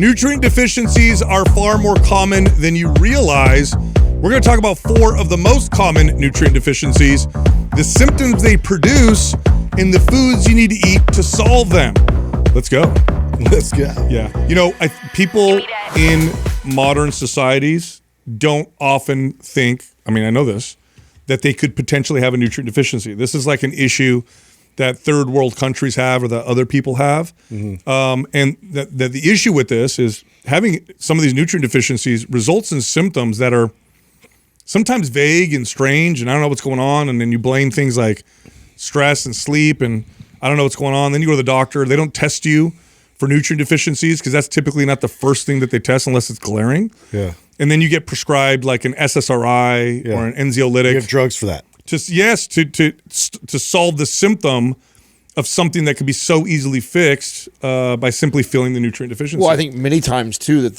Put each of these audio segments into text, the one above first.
Nutrient deficiencies are far more common than you realize. We're going to talk about 4 of the most common nutrient deficiencies, the symptoms they produce, and the foods you need to eat to solve them. Let's go. Let's go. Yeah. You know, people in modern societies don't often think, I mean, I know this, that they could potentially have a nutrient deficiency. This is like an issue that third world countries have or that other people have. Mm-hmm. And that the issue with this is having some of these nutrient deficiencies results in symptoms that are sometimes vague and strange, and I don't know what's going on, and then you blame things like stress and sleep, and I don't know what's going on. Then you go to the doctor. They don't test you for nutrient deficiencies because that's typically not the first thing that they test unless it's glaring. Yeah. And then you get prescribed like an SSRI or an anxiolytic. You have drugs for that. To solve the symptom of something that could be so easily fixed by simply filling the nutrient deficiency. Well, I think many times too that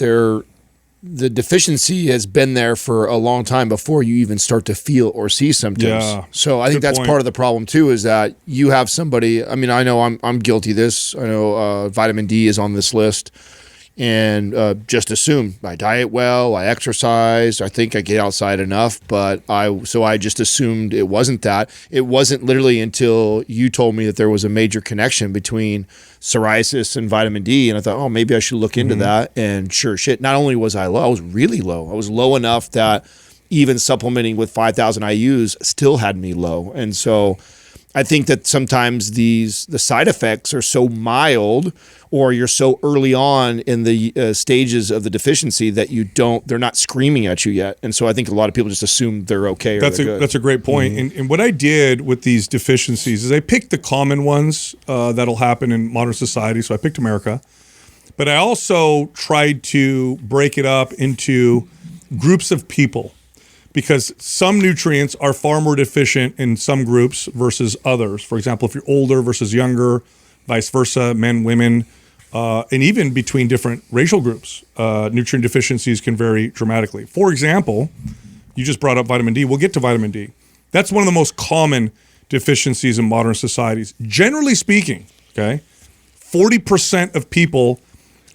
the deficiency has been there for a long time before you even start to feel or see symptoms. Yeah, so I think that's part of the problem too, is that you have somebody, I mean, I know I'm guilty of this. I know vitamin D is on this list. And just assume I diet well, I exercise, I think I get outside enough, but I just assumed it wasn't that. It wasn't literally until you told me that there was a major connection between psoriasis and vitamin D, and I thought, oh, maybe I should look into that. And sure shit, not only was I low, I was really low. I was low enough that even supplementing with 5,000 IUs still had me low. And so I think that sometimes the side effects are so mild, or you're so early on in the stages of the deficiency that they're not screaming at you yet. And so I think a lot of people just assume they're okay or they're good. That's a great point. Mm-hmm. And what I did with these deficiencies is I picked the common ones that'll happen in modern society. So I picked America. But I also tried to break it up into groups of people, because some nutrients are far more deficient in some groups versus others. For example, if you're older versus younger, vice versa, men, women, and even between different racial groups, nutrient deficiencies can vary dramatically. For example, you just brought up vitamin D. We'll get to vitamin D. That's one of the most common deficiencies in modern societies. Generally speaking, okay, 40% of people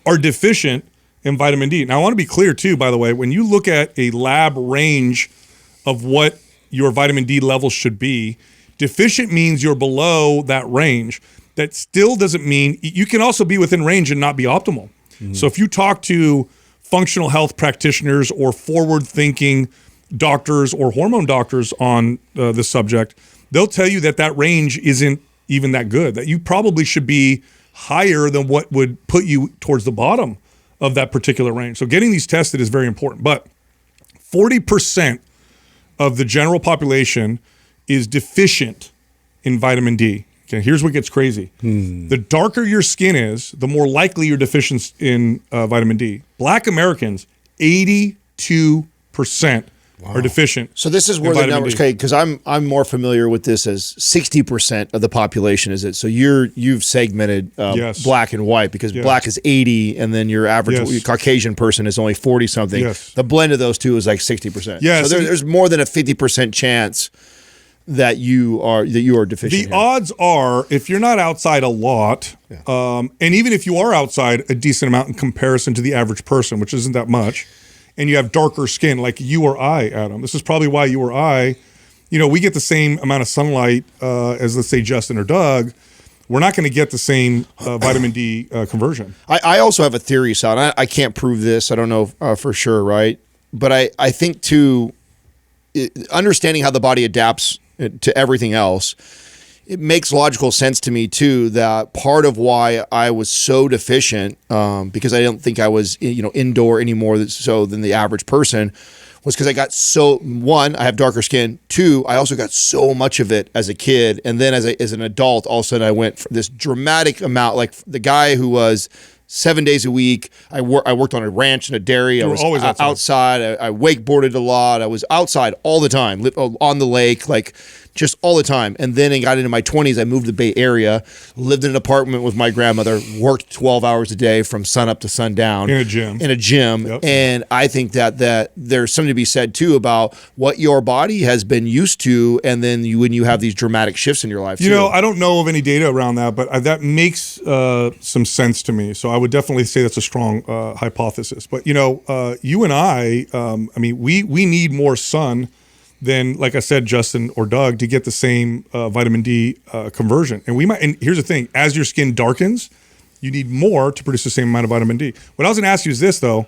are deficient in vitamin D. Now, I want to be clear too, by the way, when you look at a lab range of what your vitamin D levels should be, deficient means you're below that range. That still doesn't mean you can also be within range and not be optimal. Mm-hmm. So if you talk to functional health practitioners or forward-thinking doctors or hormone doctors on this subject, they'll tell you that range isn't even that good, that you probably should be higher than what would put you towards the bottom of that particular range. So getting these tested is very important. But 40% of the general population is deficient in vitamin D. Okay, here's what gets crazy. The darker your skin is, the more likely you're deficient in vitamin D. Black Americans, 82% are deficient. So this is where the numbers, okay, because I'm more familiar with this as 60% of the population is it. So you've segmented black and white, because black is 80, and then your average Caucasian person is only 40 something. Yes. The blend of those two is like 60%. Yes. So there's more than a 50% chance that you are deficient. The odds are, if you're not outside a lot, and even if you are outside a decent amount in comparison to the average person, which isn't that much, and you have darker skin like you or I, Adam, this is probably why you or I, we get the same amount of sunlight as, let's say, Justin or Doug. We're not going to get the same vitamin D conversion. I also have a theory, Sal. I can't prove this. I don't know for sure, right? But I think, too, understanding how the body adapts to everything else, it makes logical sense to me too that part of why I was so deficient, because I don't think I was indoor any more so than the average person, was because I got one, I have darker skin. Two, I also got so much of it as a kid, and then as an adult, all of a sudden I went for this dramatic amount. Like the guy who was 7 days a week. I worked on a ranch and a dairy. I was always outside. I wakeboarded a lot. I was outside all the time, on the lake, like just all the time. And then I got into my 20s. I moved to the Bay Area, lived in an apartment with my grandmother, worked 12 hours a day from sun up to sundown. In a gym. Yep. And I think that there's something to be said too about what your body has been used to, and then when you have these dramatic shifts in your life too. I don't know of any data around that, but that makes some sense to me. So I would definitely say that's a strong hypothesis. But you and I mean, we need more sun than, like I said, Justin or Doug, to get the same vitamin D conversion. And and here's the thing: as your skin darkens, you need more to produce the same amount of vitamin D. What I was going to ask you is this, though.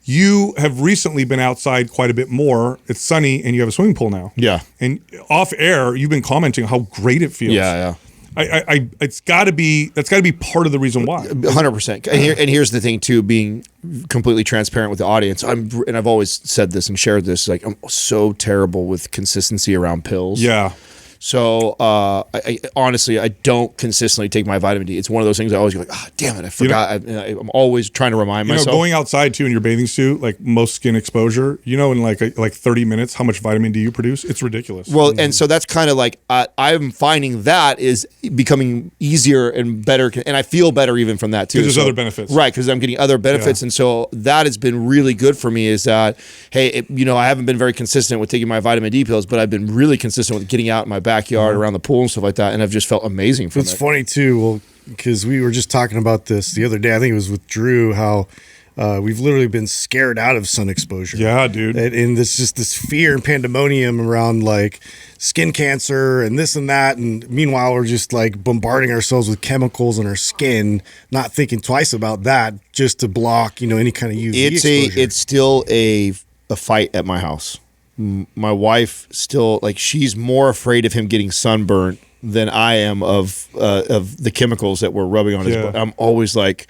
You have recently been outside quite a bit more. It's sunny, and you have a swimming pool now. Yeah. And off air, you've been commenting how great it feels. Yeah. That's got to be part of the reason why. 100%. And here's the thing too, being completely transparent with the audience. I've always said this and shared this. Like, I'm so terrible with consistency around pills. Yeah. So I honestly, I don't consistently take my vitamin D. It's one of those things I always go like, damn it, I forgot. I'm always trying to remind myself. Going outside too in your bathing suit, like most skin exposure, in like 30 minutes, how much vitamin D you produce, it's ridiculous. Well, and so that's kind of like, I'm finding that is becoming easier and better. And I feel better even from that too. Because there's other benefits. Right, because I'm getting other benefits. Yeah. And so that has been really good for me is that, hey, I haven't been very consistent with taking my vitamin D pills, but I've been really consistent with getting out in my backyard around the pool and stuff like that, and I've just felt amazing from it. It's funny too, well, because we were just talking about this the other day. I think it was with Drew, how we've literally been scared out of sun exposure. Yeah, dude. And there's just this fear and pandemonium around like skin cancer and this and that. And meanwhile, we're just like bombarding ourselves with chemicals in our skin, not thinking twice about that, just to block, any kind of UV exposure. It's still a fight at my house. My wife still, like, she's more afraid of him getting sunburnt than I am of the chemicals that we're rubbing on his body. I'm always like,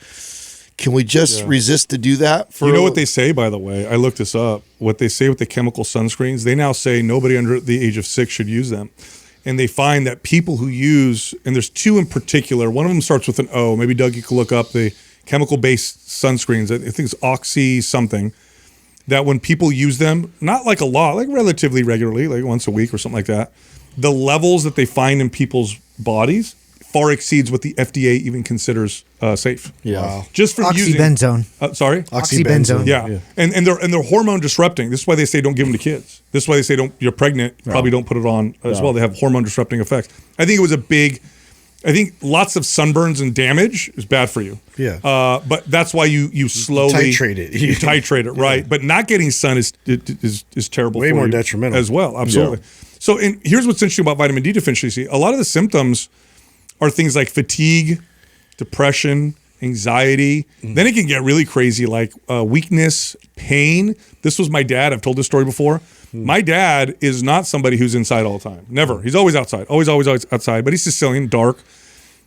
can we just resist to do that? You know what they say, by the way? I looked this up. What they say with the chemical sunscreens, they now say nobody under the age of 6 should use them. And they find that people who use, and there's 2 in particular, one of them starts with an O. Maybe Doug, you can look up the chemical-based sunscreens. I think it's Oxy something. That when people use them, not like a lot, like relatively regularly, like once a week or something like that, the levels that they find in people's bodies far exceeds what the FDA even considers safe. Yeah. Wow. Just from using oxybenzone. Sorry? Oxybenzone. Yeah. And they're hormone disrupting. This is why they say don't give them to kids. This is why they say you're pregnant, probably don't put it on as well. They have hormone disrupting effects. I think lots of sunburns and damage is bad for you. Yeah. But that's why you slowly titrate it. You titrate it, right? Yeah. But not getting sun is terrible. Way for more you detrimental as well. Absolutely. Yeah. So, and here's what's interesting about vitamin D deficiency. A lot of the symptoms are things like fatigue, depression, anxiety. Then it can get really crazy, like weakness, pain. This was my dad. I've told this story before. My dad is not somebody who's inside all the time. Never. He's always outside. Always outside. But he's Sicilian, dark.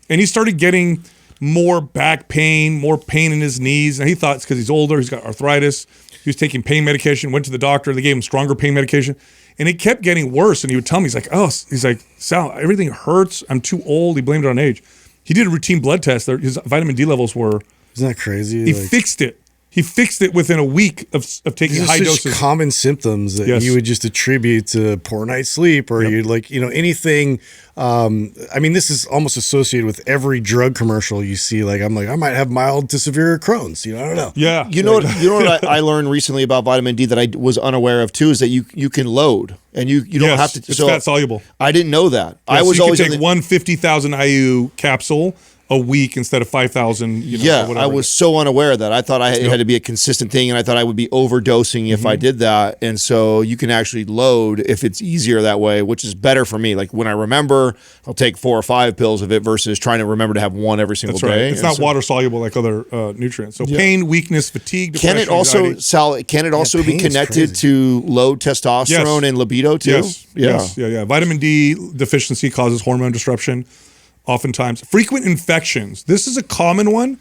And he started getting more back pain, more pain in his knees. And he thought it's because he's older. He's got arthritis. He was taking pain medication, went to the doctor. They gave him stronger pain medication. And it kept getting worse. And he would tell me, he's like, Sal, everything hurts. I'm too old. He blamed it on age. He did a routine blood test. His vitamin D levels were... Isn't that crazy? He fixed it. He fixed it within a week of taking high doses. Common symptoms that you would just attribute to poor night's sleep or you'd anything. I mean, this is almost associated with every drug commercial you see. Like, I'm like, I might have mild to severe Crohn's. I don't know. Yeah. You know what I learned recently about vitamin D that I was unaware of too is that you can load and you don't have to. It's fat soluble. I didn't know that. I was always take one 50,000 IU capsule a week instead of 5,000. I was so unaware of that. I thought it had to be a consistent thing, and I thought I would be overdosing if I did that. And so you can actually load if it's easier that way, which is better for me. Like when I remember, I'll take 4 or 5 pills of it versus trying to remember to have one every single day. It's not water soluble like other nutrients. So pain, weakness, fatigue, depression, can it also, anxiety. Sal? Can it also be connected to low testosterone and libido too? Yes. Vitamin D deficiency causes hormone disruption. Oftentimes, frequent infections. This is a common one.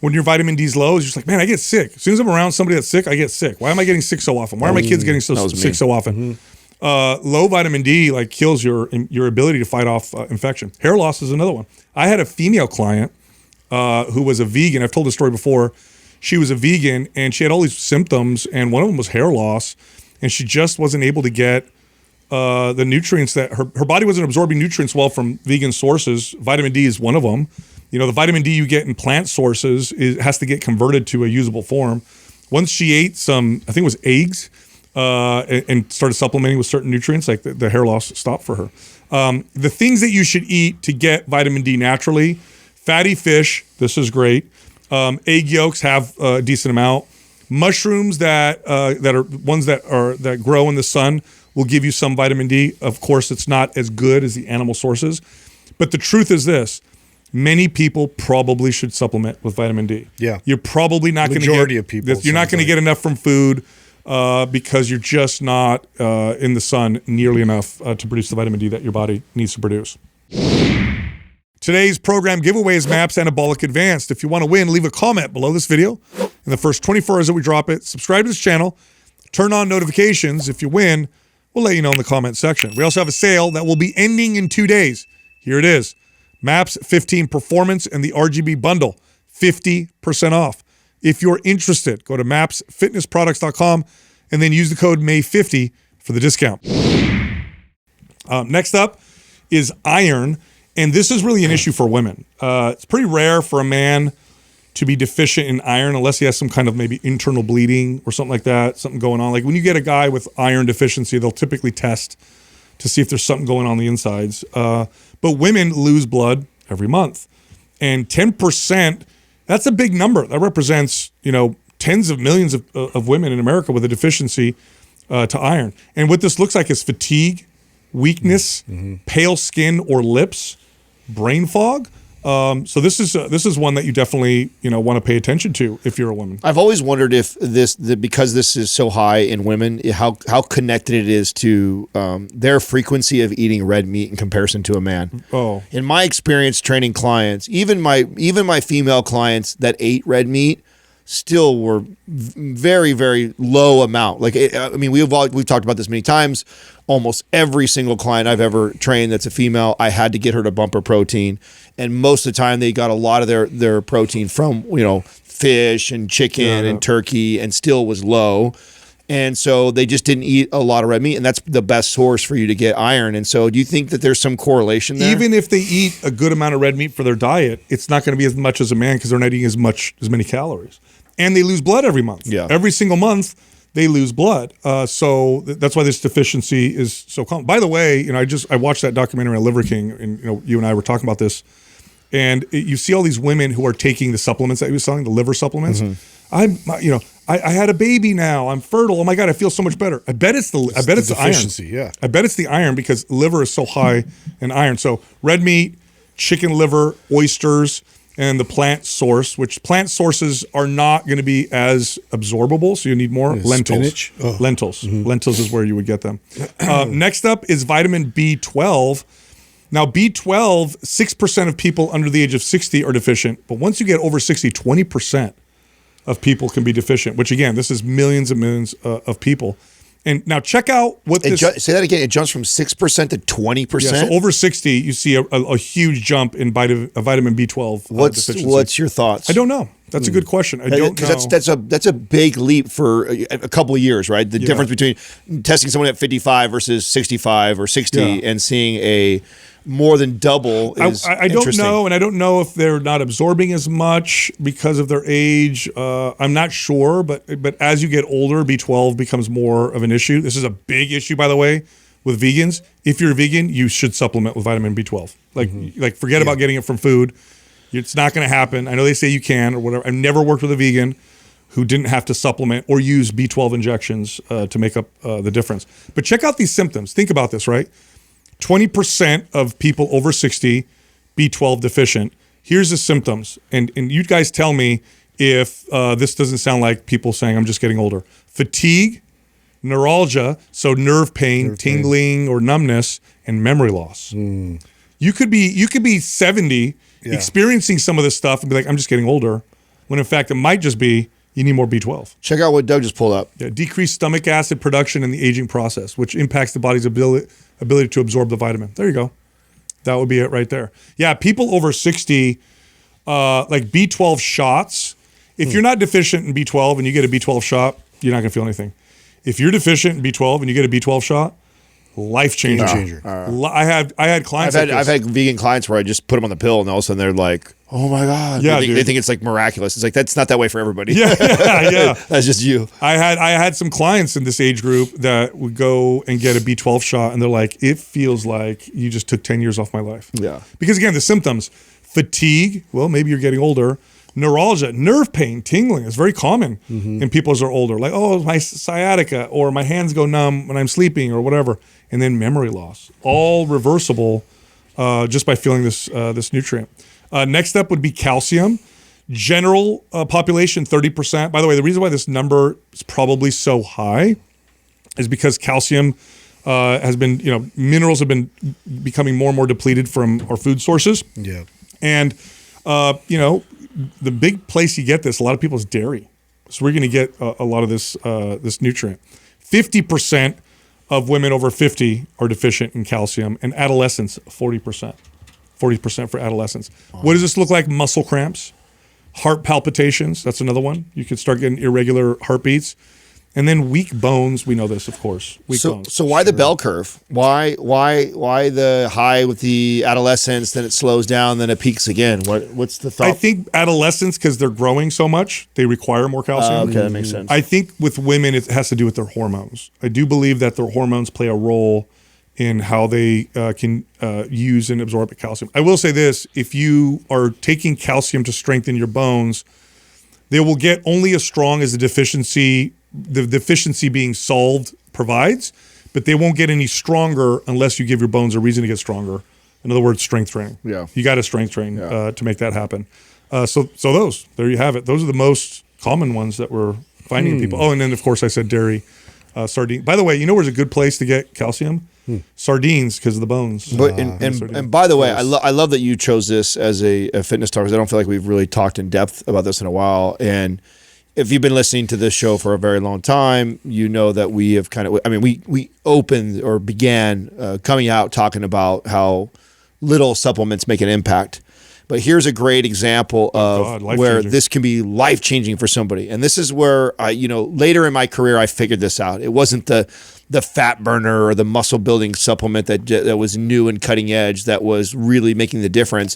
When your vitamin D is low, it's just like, man, I get sick. As soon as I'm around somebody that's sick, I get sick. Why am I getting sick so often? Why are my kids getting sick so often? Low vitamin D kills your ability to fight off infection. Hair loss is another one. I had a female client who was a vegan. I've told this story before. She was a vegan and she had all these symptoms, and one of them was hair loss, and she just wasn't able to get the nutrients that her body wasn't absorbing nutrients well from vegan sources. Vitamin D is one of them. The vitamin D you get in plant sources has to get converted to a usable form. Once she ate some, I think it was eggs, and started supplementing with certain nutrients, like the hair loss stopped for her. The things that you should eat to get vitamin D naturally: fatty fish. This is great. Egg yolks have a decent amount. Mushrooms that are ones that grow in the sun will give you some vitamin D. Of course, it's not as good as the animal sources. But the truth is this. Many people probably should supplement with vitamin D. Yeah. You're probably not going to get... Majority of people. You're not going to get enough from food because you're just not in the sun nearly enough to produce the vitamin D that your body needs to produce. Today's program giveaway is MAPS Anabolic Advanced. If you want to win, leave a comment below this video. In the first 24 hours that we drop it, subscribe to this channel, turn on notifications. If you win, we'll let you know in the comment section. We also have a sale that will be ending in 2 days. Here it is. MAPS 15 Performance and the RGB Bundle, 50% off. If you're interested, go to mapsfitnessproducts.com and then use the code MAY50 for the discount. Next up is iron. And this is really an issue for women. It's pretty rare for a man to be deficient in iron unless he has some kind of maybe internal bleeding or something like that, something going on. Like when you get a guy with iron deficiency, they'll typically test to see if there's something going on the insides. But women lose blood every month. And 10%, that's a big number. That represents, tens of millions of women in America with a deficiency to iron. And what this looks like is fatigue, weakness, pale skin or lips, brain fog. So this is one that you definitely want to pay attention to if you're a woman. I've always wondered if because this is so high in women, how connected it is to their frequency of eating red meat in comparison to a man. Oh, in my experience training clients, even my female clients that ate red meat still were very, very low amount. Like, we've talked about this many times. Almost every single client I've ever trained that's a female, I had to get her to bump her protein. And most of the time they got a lot of their protein from, fish and chicken and turkey and still was low. And so they just didn't eat a lot of red meat. And that's the best source for you to get iron. And so do you think that there's some correlation there? Even if they eat a good amount of red meat for their diet, it's not going to be as much as a man because they're not eating as many calories. And they lose blood every month. Yeah. Every single month they lose blood. So that's why this deficiency is so common. By the way, I watched that documentary on Liver King, and you and I were talking about this. And you see all these women who are taking the supplements that he was selling, the liver supplements. I had a baby now. I'm fertile. Oh my God, I feel so much better. I bet it's the deficiency, iron. Yeah. I bet it's the iron because liver is so high in iron. So red meat, chicken liver, oysters, and the plant source, which plant sources are not going to be as absorbable, so you need more lentils. Spinach? Oh. Lentils. Lentils is where you would get them. Next up is vitamin B12. Now, B12, 6% of people under the age of 60 are deficient, but once you get over 60, 20% of people can be deficient, which again, this is millions and millions of people. And now check out what this... Say that again. It jumps from 6% to 20%? Yeah, so over 60, you see a huge jump in vitamin B12 deficiency. What's your thoughts? I don't know. That's a good question. I don't know. Because that's a big leap for a couple of years, right? The difference between testing someone at 55 versus 65 or 60 and seeing a more than double is I don't know, and I don't know if they're not absorbing as much because of their age. I'm not sure, but as you get older, B12 becomes more of an issue. This is a big issue, by the way, with vegans. If you're a vegan, you should supplement with vitamin B12. Like forget about getting it from food. It's not going to happen. I know they say you can or whatever. I've never worked with a vegan who didn't have to supplement or use B12 injections to make up the difference. But check out these symptoms. Think about this, right? 20% of people over 60 B12 deficient. Here's the symptoms. And you guys tell me if this doesn't sound like people saying I'm just getting older. Fatigue, neuralgia, so nerve pain, tingling or numbness, and memory loss. You could be 70 experiencing some of this stuff and be like, I'm just getting older, when in fact it might just be you need more B12. Check out what Doug just pulled up. Yeah, decreased stomach acid production in the aging process, which impacts the body's ability to absorb the vitamin. There you go. That would be it right there. Yeah, people over 60, like B12 shots. If you're not deficient in B12 and you get a B12 shot, you're not going to feel anything. If you're deficient in B12 and you get a B12 shot, life changer. I had clients. I've had vegan clients where I just put them on the pill and all of a sudden they're like, oh my God. Yeah, they think it's like miraculous. It's like, that's not that way for everybody. Yeah. That's just you. I had some clients in this age group that would go and get a B12 shot and they're like, it feels like you just took 10 years off my life. Yeah. Because again, the symptoms, fatigue, well, maybe you're getting older. Neuralgia, nerve pain, tingling is very common in people as they're older. Like, oh, my sciatica, or my hands go numb when I'm sleeping, or whatever. And then memory loss, all reversible just by feeling this nutrient. Next up would be calcium. General population, 30%. By the way, the reason why this number is probably so high is because calcium has been, minerals have been becoming more and more depleted from our food sources. Yeah. And, the big place you get this, a lot of people, is dairy. So we're going to get a lot of this nutrient. 50% of women over 50 are deficient in calcium, and adolescents, 40%. 40% for adolescents. What does this look like? Muscle cramps, heart palpitations. That's another one. You could start getting irregular heartbeats. And then weak bones. We know this, of course. Weak bones. So why the bell curve? Why the high with the adolescents, then it slows down, then it peaks again? What's the thought? I think adolescents, because they're growing so much, they require more calcium. Okay, that makes sense. I think with women, it has to do with their hormones. I do believe that their hormones play a role in how they can use and absorb the calcium. I will say this: if you are taking calcium to strengthen your bones, they will get only as strong as the deficiency being solved provides, but they won't get any stronger unless you give your bones a reason to get stronger. In other words, strength training. Yeah. You got to strength train to make that happen. So there you have it. Those are the most common ones that we're finding in people. Oh, and then of course I said dairy, sardine. By the way, where's a good place to get calcium? Sardines, because of the bones. But and by the way, I love that you chose this as a fitness talk, because I don't feel like we've really talked in depth about this in a while. And if you've been listening to this show for a very long time, you know that we have we opened or began coming out talking about how little supplements make an impact. But here's a great example of where this can be life-changing for somebody. And this is where later in my career, I figured this out. It wasn't the fat burner or the muscle building supplement that was new and cutting edge that was really making the difference.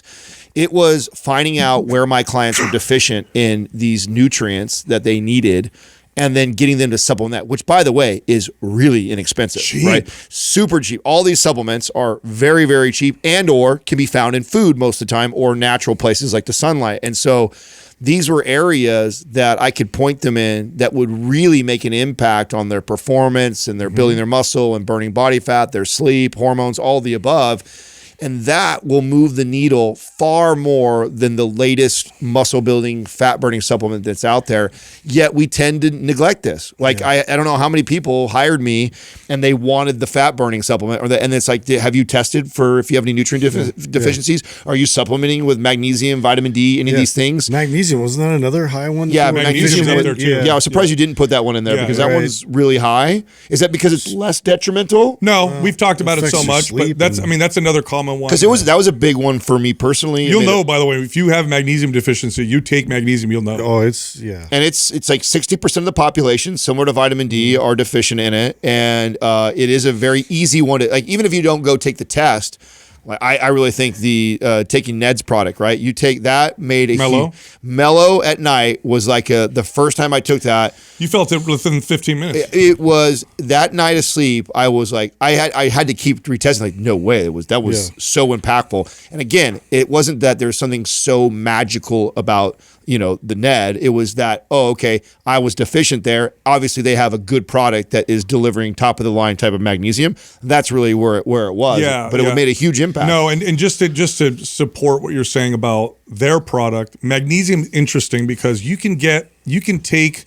It was finding out where my clients were deficient in these nutrients that they needed, and then getting them to supplement that, which, by the way, is really inexpensive, right? Super cheap. All these supplements are very, very cheap, and or can be found in food most of the time, or natural places like the sunlight. And so these were areas that I could point them in that would really make an impact on their performance and their building their muscle and burning body fat, their sleep, hormones, all the above. And that will move the needle far more than the latest muscle building, fat burning supplement that's out there. Yet we tend to neglect this. Like, I don't know how many people hired me and they wanted the fat burning supplement, and it's like, have you tested for if you have any nutrient deficiencies? Are you supplementing with magnesium, vitamin D, any of these things? Magnesium, wasn't that another high one? Yeah, magnesium's up there too. Yeah, I was surprised you didn't put that one in there, because that one's really high. Is that because it's less detrimental? No, we've talked about it so much, but that's another common one. Because that was a big one for me personally. You'll know, by the way, if you have magnesium deficiency, you take magnesium, you'll know. Oh, it's and it's like 60% of the population, similar to vitamin D, are deficient in it, and it is a very easy one to, like, even if you don't go take the test. Like, I really think the taking Ned's product, right? You take that, made a mellow at night was like the first time I took that. You felt it within 15 minutes. It was that night of sleep. I was like, I had to keep retesting. Like, no way, that was so impactful. And again, it wasn't that there's something so magical about the Ned. It was that, I was deficient there. Obviously, they have a good product that is delivering top of the line type of magnesium. That's really where it was. Yeah, but it made a huge impact. No, and just to support what you're saying about their product, magnesium is interesting because you can take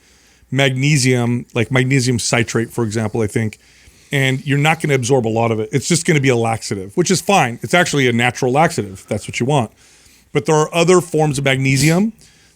magnesium, like magnesium citrate, for example, I think, and you're not going to absorb a lot of it. It's just going to be a laxative, which is fine. It's actually a natural laxative. That's what you want. But there are other forms of magnesium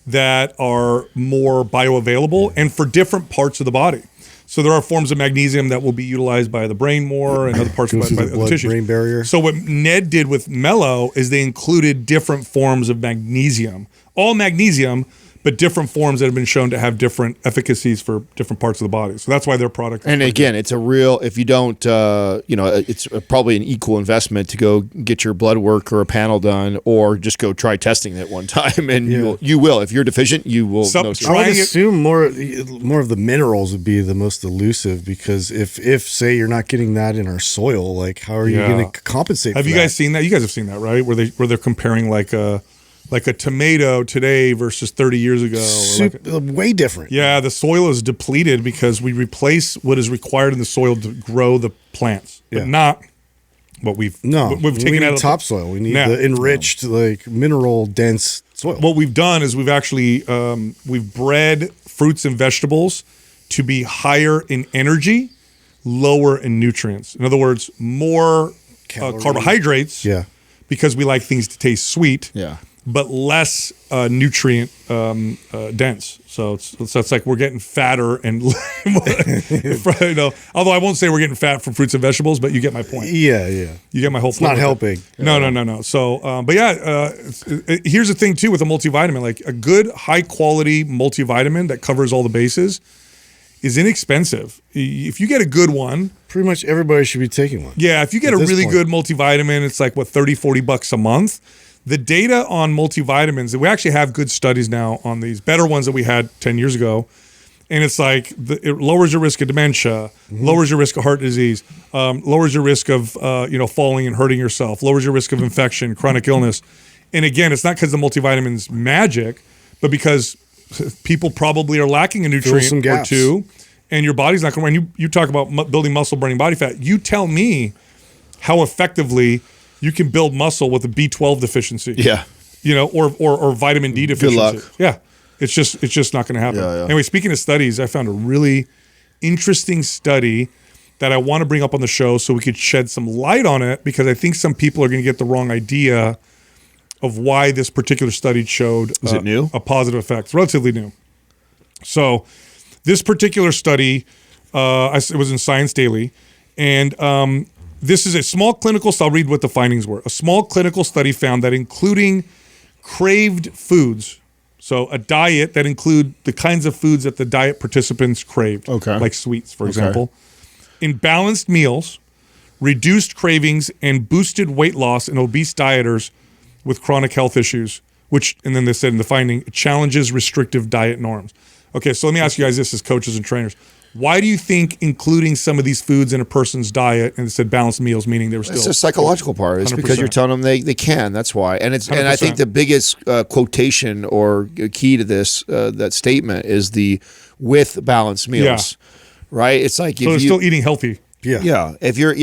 that are more bioavailable and for different parts of the body. So there are forms of magnesium that will be utilized by the brain more and other parts of the blood-brain barrier. So what Ned did with Mellow is they included different forms of magnesium, all magnesium, but different forms that have been shown to have different efficacies for different parts of the body. So that's why their product. And again, it's a real, if you don't, it's probably an equal investment to go get your blood work or a panel done, or just go try testing it one time. And you will. If you're deficient, you will. I would assume more of the minerals would be the most elusive, because if say you're not getting that in our soil, like how are you going to compensate? Have you guys seen that? You guys have seen that, right? Where they're comparing like like a tomato today versus 30 years ago. Way different. Yeah, the soil is depleted because we replace what is required in the soil to grow the plants, but not what we've taken need out of topsoil. We need the enriched, like mineral dense soil. What we've done is we've actually we've bred fruits and vegetables to be higher in energy, lower in nutrients. In other words, more carbohydrates. Yeah. Because we like things to taste sweet. Yeah. But less nutrient dense. So it's like we're getting fatter and although I won't say we're getting fat from fruits and vegetables, but you get my point. Yeah. You get my whole point. It's not helping. No. So, but yeah, here's the thing too with a multivitamin. Like a good high quality multivitamin that covers all the bases is inexpensive. If you get a good one, pretty much everybody should be taking one. Yeah, if you get a really good multivitamin, it's like what, $30-$40 a month. The data on multivitamins, we actually have good studies now on these, better ones that we had 10 years ago. And it's like it lowers your risk of dementia, lowers your risk of heart disease, lowers your risk of falling and hurting yourself, lowers your risk of infection, chronic illness. And again, it's not because the multivitamin's magic, but because people probably are lacking a nutrient or two, and your body's not going to run. You talk about building muscle, burning body fat. You tell me how effectively you can build muscle with a B12 deficiency. Yeah. Or vitamin D deficiency. Good luck. Yeah. It's just not going to happen. Yeah. Anyway, speaking of studies, I found a really interesting study that I want to bring up on the show so we could shed some light on it, because I think some people are going to get the wrong idea of why this particular study showed Is it new? A positive effect. It's relatively new. So this particular study, it was in Science Daily, and this is a small clinical study. I'll read what the findings were. A small clinical study found that including craved foods, so a diet that include the kinds of foods that the diet participants craved, like sweets, for example, in balanced meals, reduced cravings and boosted weight loss in obese dieters with chronic health issues, and then they said in the finding, it challenges restrictive diet norms. Okay, so let me ask you guys this as coaches and trainers. Why do you think including some of these foods in a person's diet, and it said balanced meals, meaning they were still... It's a psychological part. It's 100%. Because you're telling them they can. That's why. And I think the biggest quotation or key to this, that statement, is the with balanced meals. Yeah. Right? It's like so they're still eating healthy. Yeah. If you're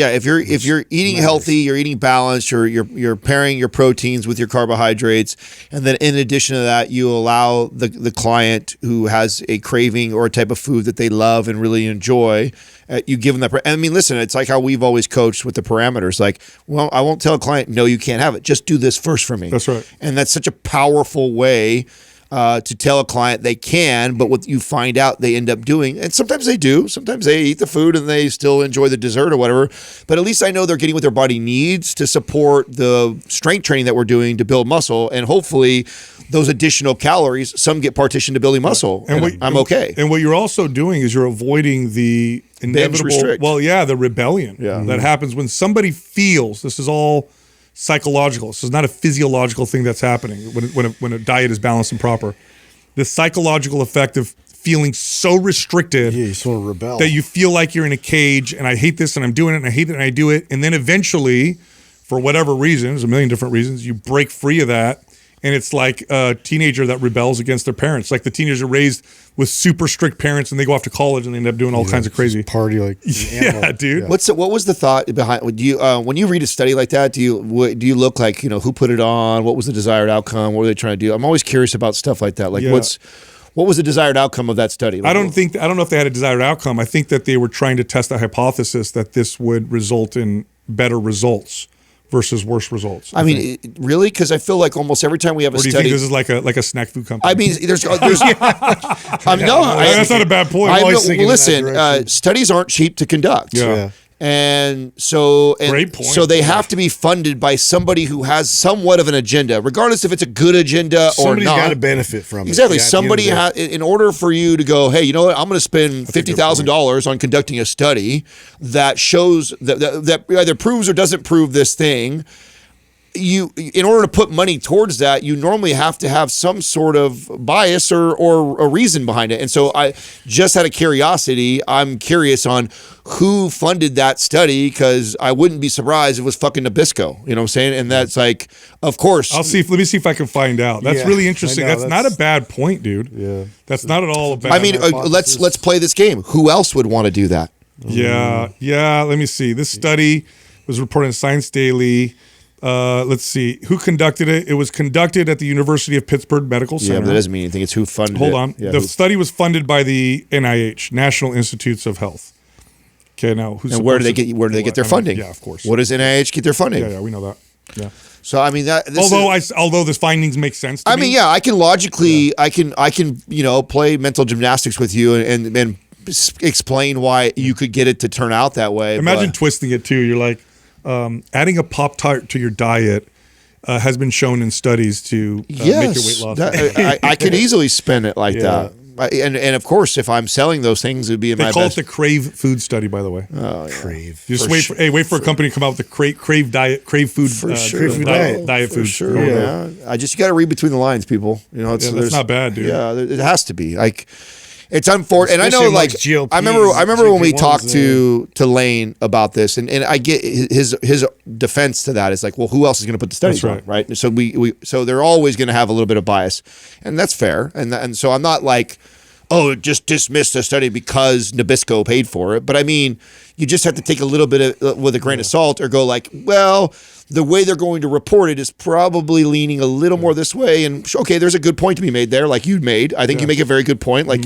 eating healthy, you're eating balanced, you're pairing your proteins with your carbohydrates, and then in addition to that, you allow the client who has a craving or a type of food that they love and really enjoy, you give them that. I mean, listen, it's like how we've always coached with the parameters. Like, well, I won't tell a client, no, you can't have it. Just do this first for me. That's right. And that's such a powerful way to tell a client they can, but what you find out they end up doing, and sometimes they do, sometimes they eat the food and they still enjoy the dessert or whatever, but at least I know they're getting what their body needs to support the strength training that we're doing to build muscle, and hopefully those additional calories, some get partitioned to building muscle, and I'm okay. And what you're also doing is you're avoiding the inevitable, the rebellion that happens when somebody feels, this is all psychological. This is not a physiological thing that's happening when a diet is balanced and proper. The psychological effect of feeling so restricted, you sort of rebel, that you feel like you're in a cage, and I hate this and I'm doing it and I hate it and I do it, and then eventually, for whatever reason, there's a million different reasons, you break free of that. And it's like a teenager that rebels against their parents. Like the teenagers are raised with super strict parents, and they go off to college and they end up doing all kinds of crazy party, like dude. Yeah. What was the thought behind? Do you when you read a study like that, do you look like, who put it on? What was the desired outcome? What were they trying to do? I'm always curious about stuff like that. Like what was the desired outcome of that study? Like, I don't know if they had a desired outcome. I think that they were trying to test the hypothesis that this would result in better results versus worse results. I mean, really? Because I feel like almost every time we have a study. Or do you think this is like a snack food company? I mean, there's that's not a bad point. Listen, studies aren't cheap to conduct. Yeah. And so, great point. So they have to be funded by somebody who has somewhat of an agenda, regardless if it's a good agenda or not. Somebody's got to benefit from it. Exactly. Somebody has, in order for you to go, hey, you know what? I'm going to spend $50,000 on conducting a study that shows that either proves or doesn't prove this thing. in order to put money towards that, you normally have to have some sort of bias or a reason behind it. And so I just out of curiosity, I'm curious on who funded that study, because I wouldn't be surprised if it was fucking Nabisco. You know what I'm saying? And that's like, of course. Let me see if I can find out. That's really interesting. That's not a bad point, dude. Yeah. That's not at all a bad. I mean, let's play this game. Who else would want to do that? Yeah. Let me see. This study was reported in Science Daily. Let's see who conducted it. It was conducted at the University of Pittsburgh Medical Center. Yeah, but that doesn't mean anything. It's who funded it. Hold on. The study was funded by the NIH, National Institutes of Health. Okay, now who's and where do they get their funding? Yeah, of course. What does NIH get their funding? Yeah, we know that. Yeah. So I mean although this findings make sense to me. I mean, yeah, I can logically I can play mental gymnastics with you and explain why you could get it to turn out that way. Imagine twisting it too. You're like, adding a Pop-Tart to your diet has been shown in studies to make your weight loss. I could easily spin it like that. And of course, if I'm selling those things, it would be in my best. They call it the Craved food study, by the way. Oh, yeah. Crave. You just wait for a company to come out with the Crave diet, Crave food, for sure. diet food. Sure, yeah. You got to read between the lines, people. You know, that's not bad, dude. Yeah, it has to be like. It's unfortunate, and I know, like, GLPs, I remember when we talked to Lane about this, and I get his defense to that is like, well, who else is going to put the studies on, right? So so they're always going to have a little bit of bias, and that's fair, and so I'm not like, oh, just dismiss the study because Nabisco paid for it, but I mean, you just have to take a little bit of, with a grain of salt, or go like, well, the way they're going to report it is probably leaning a little more this way. And okay, there's a good point to be made there, like you made. I think you make a very good point. Like,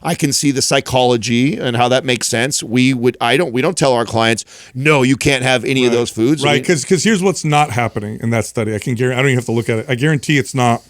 I can see the psychology and how that makes sense. We don't tell our clients, no, you can't have any of those foods. Right, because here's what's not happening in that study. I don't even have to look at it. I guarantee it's not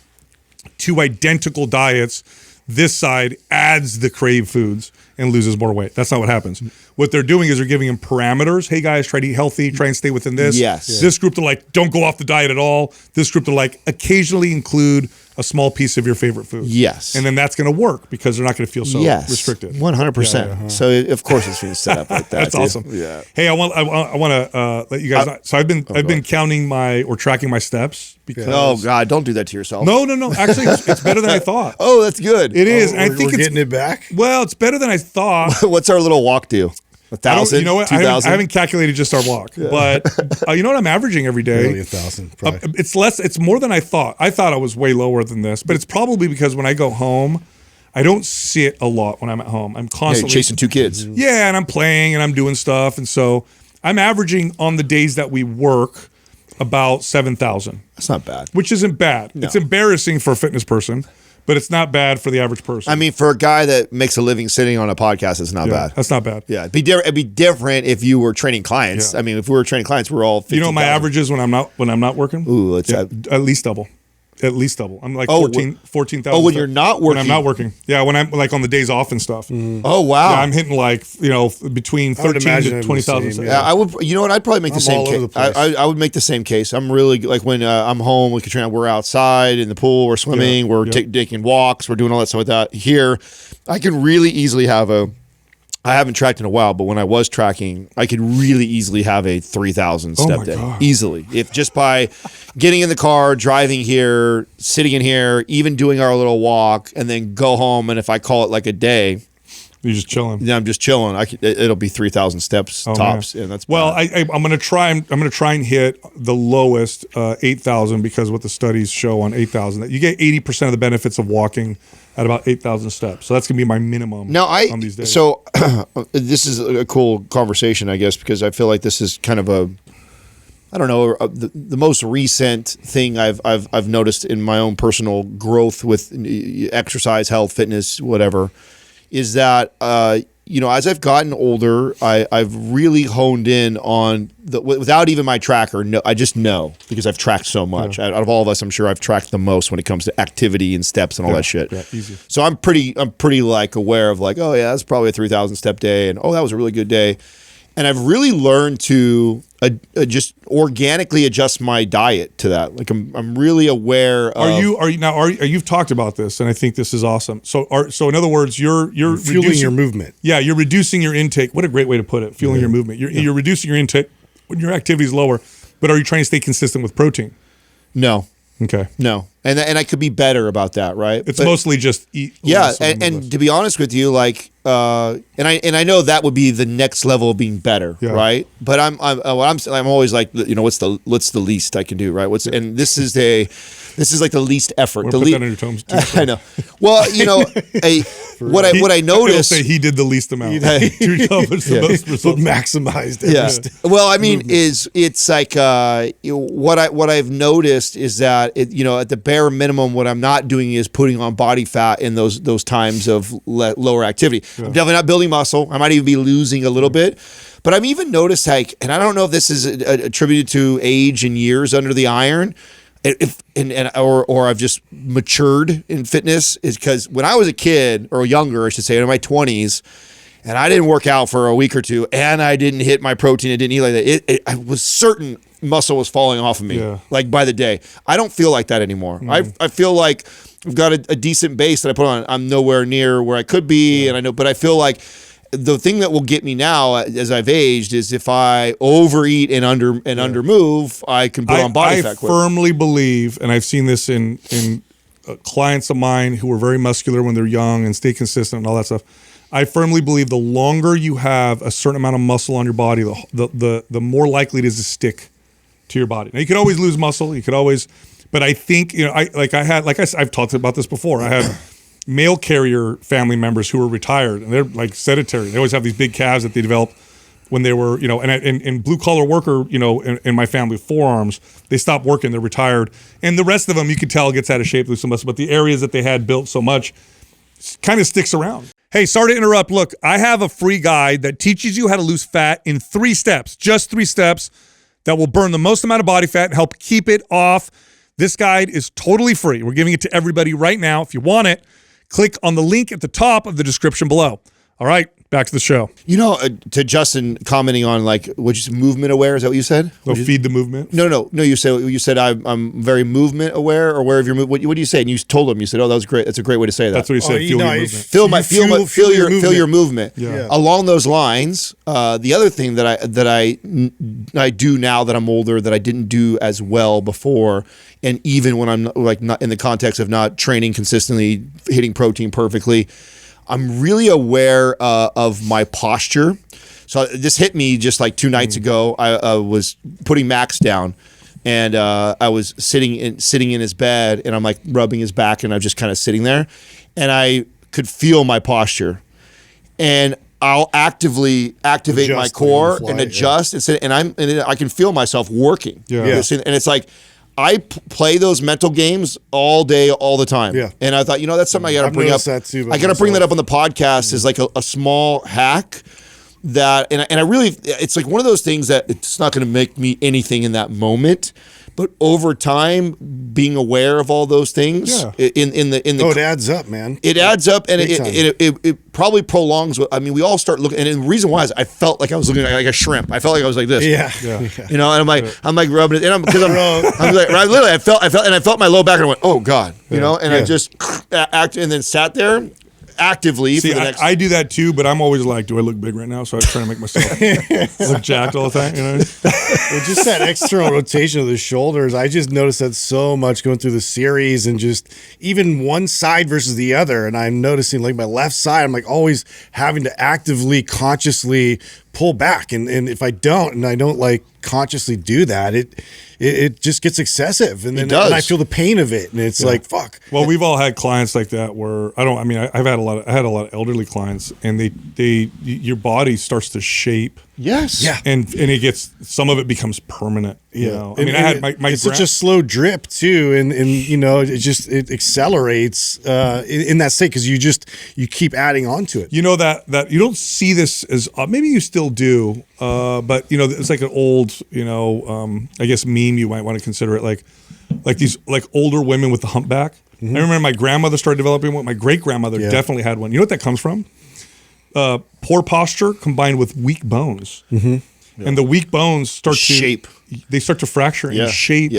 two identical diets. This side adds the Crave foods and loses more weight. That's not what happens. What they're doing is they're giving them parameters. Hey guys, try to eat healthy, try and stay within this. Yes. This group, they're like, don't go off the diet at all. This group, they're like, occasionally include a small piece of your favorite food. Yes. And then that's going to work because they're not going to feel so restricted. 100%. So of course it's being set up like that. That's awesome. Yeah. Hey, I want to let you guys know. So I've been counting tracking my steps because oh God, don't do that to yourself. No. Actually, it's better than I thought. Oh, that's good. It is. And I think we're getting it back. Well, it's better than I thought. What's our little walk do? 1,000? You know what? 2,000? I haven't calculated just our walk, but you know what I'm averaging every day? Nearly 1,000. It's less. It's more than I thought. I thought I was way lower than this, but it's probably because when I go home, I don't sit a lot when I'm at home. I'm constantly chasing two kids. Yeah, and I'm playing and I'm doing stuff, and so I'm averaging on the days that we work about 7,000. That's not bad. Which isn't bad. No. It's embarrassing for a fitness person, but it's not bad for the average person. I mean, for a guy that makes a living sitting on a podcast, it's not bad. That's not bad. Yeah, it'd be different if you were training clients. Yeah. I mean, if we were training clients, we're all 50, you know what my average is when I'm not working? Ooh, it's at least double. At least double. I'm like 14,000. Oh, when you're not working. When I'm not working. Yeah, when I'm like on the days off and stuff. Oh, wow. Yeah, I'm hitting like, between 13 to 20,000. Yeah, I would. You know what? I'd probably make the same case. I would make the same case. I'm really like when I'm home, we're outside in the pool, we're swimming, we're taking walks, we're doing all that stuff like that. Here, I can really easily have I haven't tracked in a while, but when I was tracking, I could really easily have a 3,000 step day. God. Easily. If just by getting in the car, driving here, sitting in here, even doing our little walk, and then go home, and if I call it like a day, you're just chilling. Yeah, I'm just chilling. It'll be 3,000 steps tops. Man. And that's well. I'm gonna try. I'm gonna try and hit the lowest 8,000 because what the studies show on 8,000 that you get 80% of the benefits of walking at about 8,000 steps. So that's gonna be my minimum. On these days. So this is a cool conversation, I guess, because I feel like this is kind of the most recent thing I've noticed in my own personal growth with exercise, health, fitness, whatever. Is that as I've gotten older, I've really honed in on without even my tracker. No, I just know because I've tracked so much. Out of all of us, I'm sure I've tracked the most when it comes to activity and steps and all that shit. Yeah, easy. So I'm pretty like aware of like, oh yeah, that's probably a 3,000 step day, and oh that was a really good day. And I've really learned to just organically adjust my diet to that. Like I'm really aware of. You've talked about this, and I think this is awesome. So in other words, you're fueling your movement. Yeah, you're reducing your intake. What a great way to put it. Fueling your movement. You're reducing your intake when your activity is lower. But are you trying to stay consistent with protein? No. Okay. No. And I could be better about that, right? It's mostly just eat. Yeah, and to be honest with you, like, and I know that would be the next level of being better, right? But I'm always like, you know, what's the least I can do, right? And this is like the least effort. Put that in your tomes too. I know. Well, you know, what I noticed. Say he did the least amount to accomplish the most results. Maximized. Yeah. Well, I mean, it's like what I've noticed is that you know, at the bare minimum, what I'm not doing is putting on body fat in those times of lower activity. I'm definitely not building muscle. I might even be losing a little bit. But I've even noticed, like, and I don't know if this is attributed to age and years under the iron, or I've just matured in fitness, is because when I was a kid, or younger, I should say, in my 20s, and I didn't work out for a week or two, and I didn't hit my protein, I didn't eat like that, I was certain muscle was falling off of me, like by the day. I don't feel like that anymore. I feel like I've got a decent base that I put on. I'm nowhere near where I could be, and I know, but I feel like the thing that will get me now as I've aged is if I overeat and under move, I can put on body fat quick. I firmly believe, and I've seen this in clients of mine who are very muscular when they're young and stay consistent and all that stuff. I firmly believe the longer you have a certain amount of muscle on your body, the more likely it is to stick to your body. Now you could always lose muscle, you could always, but I think, you know, I've talked about this before. I had mail carrier family members who were retired and they're like sedentary. They always have these big calves that they developed when they were, you know, and blue collar worker, you know, in my family, forearms, they stopped working, they're retired. And the rest of them, you could tell, gets out of shape, lose some muscle, but the areas that they had built so much kind of sticks around. Hey, sorry to interrupt. Look, I have a free guide that teaches you how to lose fat in 3 steps, just 3 steps that will burn the most amount of body fat and help keep it off. This guide is totally free. We're giving it to everybody right now. If you want it, click on the link at the top of the description below. All right, back to the show. You know, to Justin commenting on, like, what you said, movement aware, is that what you said? Feed the movement? No. You said I'm very movement aware or aware of your movement. What do you say? And you told him, you said, oh, that was great. That's a great way to say that. That's what he said. Feel your movement. Feel your movement. Yeah. Along those lines, the other thing that I do now that I'm older that I didn't do as well before, and even when I'm like not in the context of not training consistently, hitting protein perfectly, I'm really aware of my posture. So this hit me just like 2 nights ago. I was putting Max down, and I was sitting in his bed, and I'm like rubbing his back, and I'm just kind of sitting there, and I could feel my posture, and I'll actively activate my core and adjust, and I can feel myself working. And it's like, I play those mental games all day, all the time. Yeah. And I thought, you know, that's something I got to bring up. I got to bring that up on the podcast as like a small hack that, and I really, it's like one of those things that it's not going to make me anything in that moment, but over time, being aware of all those things in the it adds up, man. It adds up, and it probably prolongs. I mean, we all start looking, and the reason why is I felt like I was looking like a shrimp. I felt like I was like this. Yeah. You know, and I'm like rubbing it, and I'm like, literally, I felt my low back, and I went, oh God, you know, and I just acted, and then sat there actively. See, I do that too, but I'm always like, do I look big right now? So I try to make myself look jacked all the time. You know, well, just that external rotation of the shoulders. I just noticed that so much going through the series, and just even one side versus the other. And I'm noticing like my left side, I'm like always having to actively, consciously pull back, and if I don't like consciously do that, it just gits excessive, and then and I feel the pain of it, and it's like, fuck. Well, we've all had clients like that where I had a lot of elderly clients, and your body starts to shape. Yes. Yeah. And it gets, some of it becomes permanent. You know, I mean, I had my it's such a slow drip too, and you know, it accelerates in that state because you keep adding on to it. You know that you don't see this as maybe you still do, but you know, it's like an old, you know, I guess meme you might want to consider it, like these like older women with the humpback. I remember my grandmother started developing one. My great grandmother definitely had one. You know what that comes from? Poor posture combined with weak bones. And the weak bones start to shape. They start to fracture and shape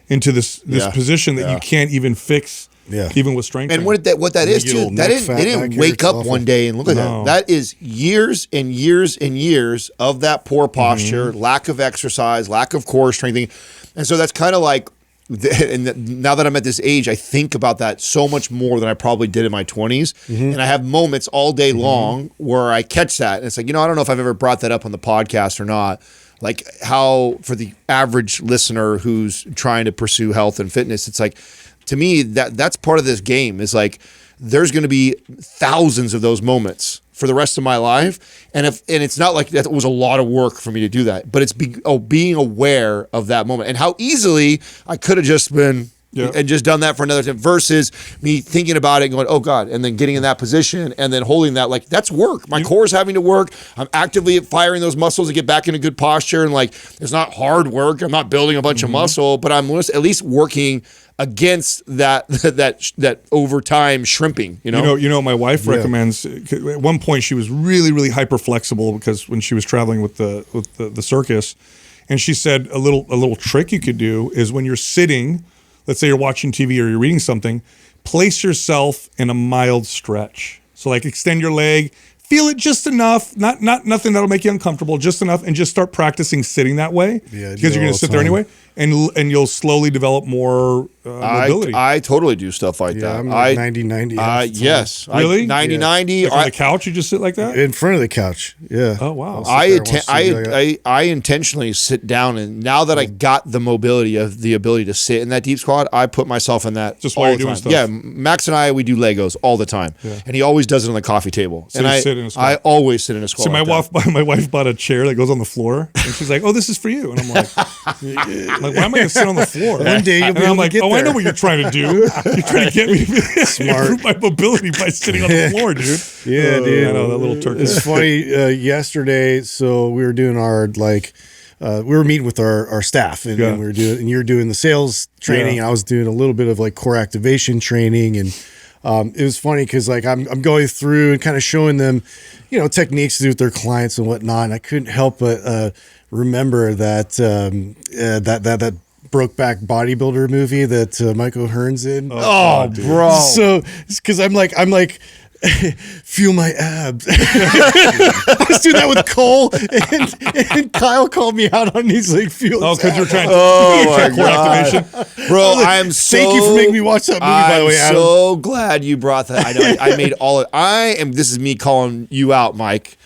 into this position that you can't even fix Yeah. even with strength And training. what that is get a too, little neck fat they back didn't here, wake it's up awful. one day and look at No. that. That is years and years and years of that poor posture, Mm-hmm. lack of exercise, lack of core strengthening. And so that's kind of like, and now that I'm at this age, I think about that so much more than I probably did in my 20s. Mm-hmm. And I have moments all day long where I catch that. And it's like, I don't know if I've ever brought that up on the podcast or not. Like how for the average listener who's trying to pursue health and fitness, it's like, to me, that's part of this game is like, there's going to be thousands of those moments for the rest of my life. And it's not like that was a lot of work for me to do that, but it's being aware of that moment and how easily I could have just been and just done that for another time versus me thinking about it and going, oh God, and then getting in that position and then holding that, like that's work. My core is having to work. I'm actively firing those muscles to get back in a good posture. And like, it's not hard work. I'm not building a bunch of muscle, but I'm at least working against that over time shrimping, My wife recommends. At one point, she was really, really hyper flexible because when she was traveling with the circus, and she said a little trick you could do is when you're sitting, let's say you're watching TV or you're reading something, place yourself in a mild stretch. So like extend your leg, feel it just enough, not nothing that'll make you uncomfortable, just enough, and just start practicing sitting that way. Yeah, because you're going to sit there anyway, and you'll slowly develop more mobility. I totally do stuff like that. I'm like 90-90. Yes. Really? 90-90. Like on the couch, you just sit like that? In front of the couch. Yeah. Oh, wow. I intentionally sit down, and now that I got the mobility of the ability to sit in that deep squat, I put myself in that Just all while the you're doing time. stuff. Yeah, Max and I, we do Legos all the time, and he always does it on the coffee table. So and you I sit in a squat. I always sit in a squat. So my like that. wife bought a chair that goes on the floor, and she's like, "Oh, this is for you." And I'm like, "Why am I going to sit on the floor?" One day you'll and be I'm able to like, get "Oh, I know there." what you're trying to do. You're trying to get me improve my mobility by sitting on the floor, dude." Yeah, dude. I know that little turkey. It's funny. Yesterday, so we were doing our we were meeting with our staff, and, Yeah. we were doing, and you're doing the sales training, and I was doing a little bit of like core activation training, and it was funny because like I'm going through and kind of showing them, techniques to do with their clients and whatnot, and I couldn't help but remember that that Brokeback Bodybuilder movie that Michael Hearn's in. Oh, bro. So because I'm like feel my abs. I was doing that with Cole, and Kyle called me out on these like feel. Oh, because you're trying to my core God. activation. Bro, I'm so Thank you for making me watch that movie. By the way, I'm Adam. so glad you brought that. I know I made all of this is me calling you out, Mike.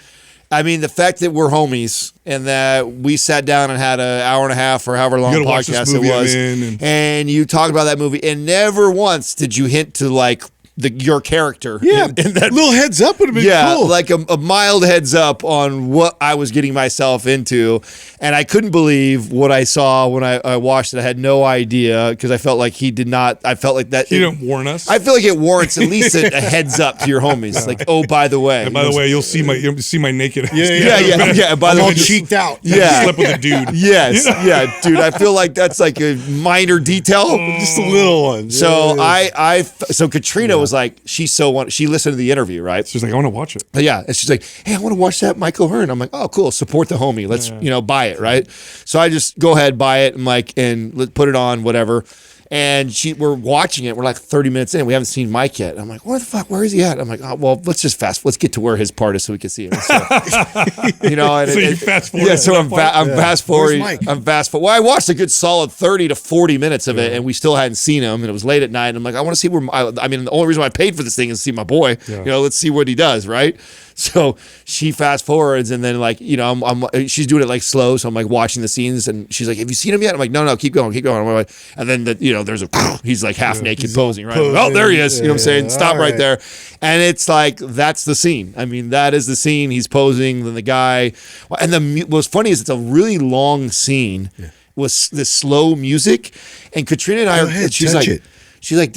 I mean, the fact that we're homies and that we sat down and had an hour and a half or however long You gotta watch this podcast it movie I'm was, in, and you talked about that movie, and never once did you hint to like your character. Yeah, in that little heads up would have been cool. like a mild heads up on what I was getting myself into. And I couldn't believe what I saw when I watched it. I had no idea because I felt like he did not. I felt like that. He didn't warn us. I feel like it warrants at least a heads up to your homies. Like, oh, by the way. And by the way, you'll see my naked. Yeah. By the I'm way, all cheeked out. Yeah. Slept with a dude. Yes. Yeah, dude. I feel like that's like a minor detail. Just a little one. So Yeah. so Katrina was like, she listened to the interview, right? She's like, I want to watch it. Yeah, and she's like, "Hey, I want to watch that Michael Hearn." I'm like, "Oh, cool, support the homie. Let's buy it, right?" So I just go ahead, buy it, and let's put it on, whatever. And we're watching it. We're like 30 minutes in. We haven't seen Mike yet. I'm like, "What the fuck? Where is he at?" I'm like, "Oh, well, let's get to where his part is so we can see him." So, and So you fast forward. Yeah, so I'm fast forward. Where's Mike? I'm fast forward. Well, I watched a good solid 30 to 40 minutes of it, and we still hadn't seen him, and it was late at night. And I'm like, I want to see where. I mean, the only reason why I paid for this thing is to see my boy. Yeah. Let's see what he does, right? So she fast forwards, and then she's doing it like slow. So I'm like watching the scenes, and she's like, "Have you seen him yet?" I'm like, "No, keep going." I'm like, and then there's he's like half naked posing, right? Oh, there he is. You know what I'm saying? Stop All right right. there. And it's like that's the scene. I mean, that is the scene. He's posing, then the guy, and what's funny is it's a really long scene with this slow music, and Katrina and I Go ahead, she's touch like. it. She's like,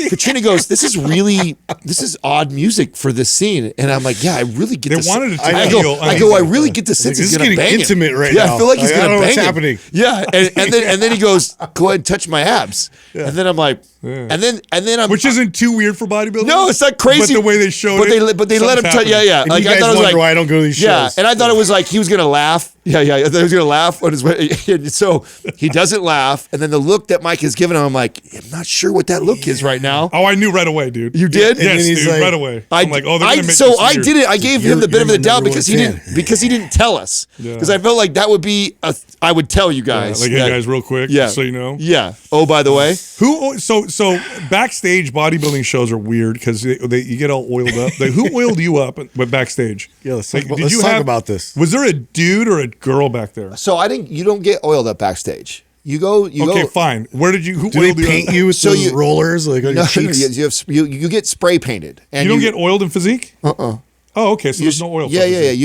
Katrina goes, this is odd music for this scene. And I'm like, yeah, I really get They this. wanted it to I feel go, I really get the sense This he's is going to getting bang intimate him. right Yeah, now. I feel like he's Like, I going don't to know bang what's him. happening. Yeah. And then he goes, go ahead and touch my abs. And then I'm like, and then I'm. Which isn't too weird for bodybuilding. No, it's not crazy. But the way they showed but it. They let him touch. Yeah. And Like you I guys thought it was wonder like, why I don't go to these shows. yeah, and I thought it was like he was gonna laugh. Yeah. I thought he was gonna laugh on his way. So he doesn't laugh, and then the look that Mike has given him, I'm like, I'm not sure sure what that look is right now. Oh, I knew right away, dude. You did? And then Yes, he's dude, like- right away. I'm like, oh, they're gonna make so this I weird. did it. I gave him the benefit of the you're my doubt number because one he fan. didn't tell us. Yeah. Because I felt like that would be I would tell you guys. Like, hey that- guys, real quick, Yeah. so you know. Yeah. Oh, by the way. Who? So backstage bodybuilding shows are weird because you get all oiled up. Like, who oiled you up? But backstage, Yeah, let's Like, talk, about, did let's you talk have- about this. Was there a dude or a girl back there? So you don't get oiled up backstage. You go. Okay, fine. Where did you? Who Do they oiled you paint up? you with So those you- rollers like on No, your cheeks? you get spray painted. And You don't get oiled in physique? Oh, okay. So there's no oil. for Yeah. physique.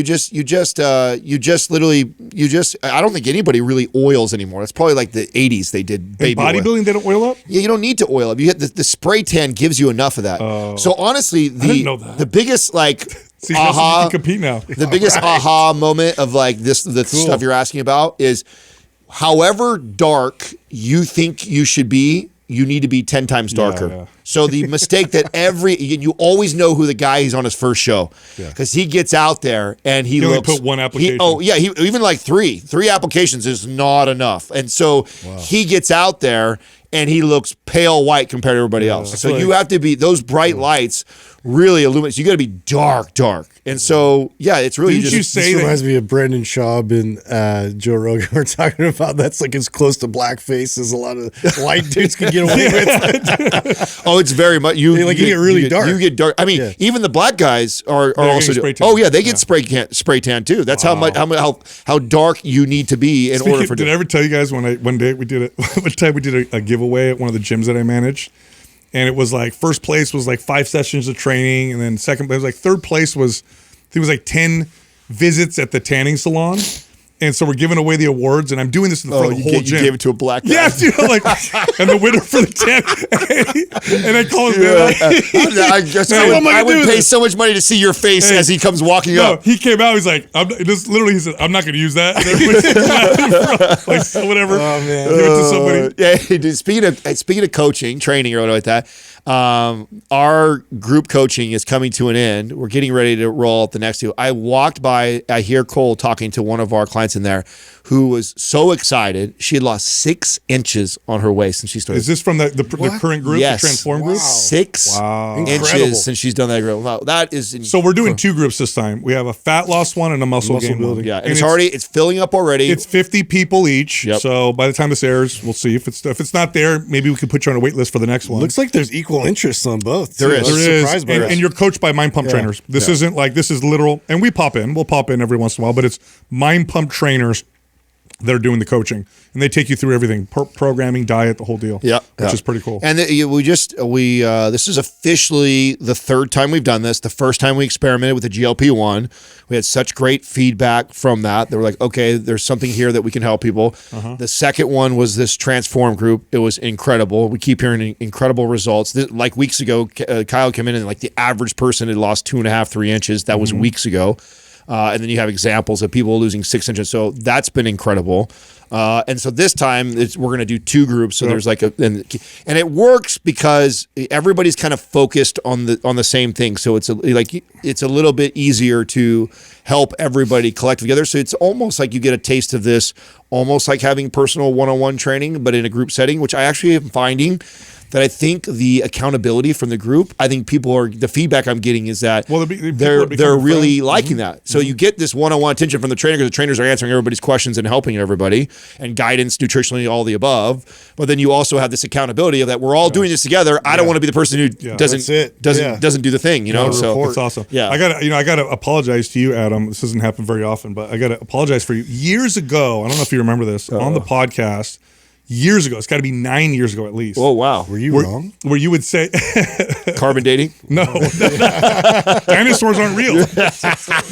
You just literally I don't think anybody really oils anymore. It's probably like the 80s they did In baby oil. bodybuilding, they don't oil up. Yeah, you don't need to oil up. You get the spray tan gives you enough of that. So honestly, didn't know that. the biggest like See, you aha can compete now. the biggest aha moment of like the stuff you're asking about is however dark you think you should be, you need to be 10 times darker. yeah. So the mistake that you always know who the guy is on his first show because he gets out there and he only looks put one application. he even like three applications is not enough. And so he gets out there and he looks pale white compared to everybody else. So you have to be those bright lights really illuminate. So you got to be dark. And so it's really Didn't you just say This that? reminds me of Brendan Schaub and Joe Rogan. We're talking about that's like as close to blackface as a lot of white dudes can get away with. Oh, it's very much you. Like, you get really dark. You get dark. I mean, Yeah. even the black guys are getting also. spray tan. Oh yeah, they get spray tan too. That's how much how dark you need to be in order for. Did I ever tell you guys one day we did one time we did a giveaway at one of the gyms that I managed, and it was like first place was like 5 sessions of training, and then second place was like third place was I think it was like 10 visits at the tanning salon. And so we're giving away the awards, and I'm doing this in front of the whole you gym. gave it to a black guy. Yeah, dude, I'm like, and the winner for the 10, and I call him. I would pay so much money to see your face as he comes walking No, up. he came out. He's like, he said, "I'm not going to use that." And everybody's like, whatever. Oh, man. Give it to somebody. Yeah, dude, speaking of coaching, training, or whatever like that, our group coaching is coming to an end. We're getting ready to roll out the next two. I walked by, I hear Cole talking to one of our clients in there who was so excited. She had lost 6 inches on her waist since she started. Is this from the current group, Yes. the Transform group? 6 Incredible. inches since she's done that group. Wow, that is So we're doing 2 groups this time. We have a fat loss one and a muscle gain one. yeah, and it's filling up already. It's 50 people each. Yep. So by the time this airs, we'll see if it's not there. Maybe we could put you on a wait list for the next one. Looks like there's equal interest on both. There too. is. I was There is, surprised by that. and you're coached by mind pump trainers. This isn't like this is literal, and we pop in. We'll pop in every once in a while, but it's mind pump trainers that are doing the coaching, and they take you through everything: programming, diet, the whole deal. Which is pretty cool. And this is officially the 3rd time we've done this. The first time we experimented with the GLP-1, we had such great feedback from that. They were like, okay, there's something here that we can help people. The second one was this Transform group. It was incredible. We keep hearing incredible results. Like weeks ago, Kyle came in and like the average person had lost 2.5, 3 inches. That was weeks ago. And then you have examples of people losing 6 inches. So that's been incredible. And so this time we're going to do 2 groups. So there's like and it works because everybody's kind of focused on the same thing. So it's a little bit easier to help everybody collect together. So it's almost like you get a taste of this, almost like having personal one-on-one training, but in a group setting, which I actually am finding that I think the accountability from the group, I think the feedback I'm getting is that they're really liking that. So you get this one-on-one attention from the trainer because the trainers are answering everybody's questions and helping everybody, and guidance, nutritionally, all the above. But then you also have this accountability of that we're all doing this together. I don't want to be the person who doesn't do the thing, So It's awesome. Yeah. I gotta apologize to you, Adam. This doesn't happen very often, but I gotta apologize for you. Years ago, I don't know if you remember this, on the podcast, years ago, it's got to be 9 years ago at least. Oh wow, Were you wrong? Where you would say, carbon dating? no, dinosaurs aren't real.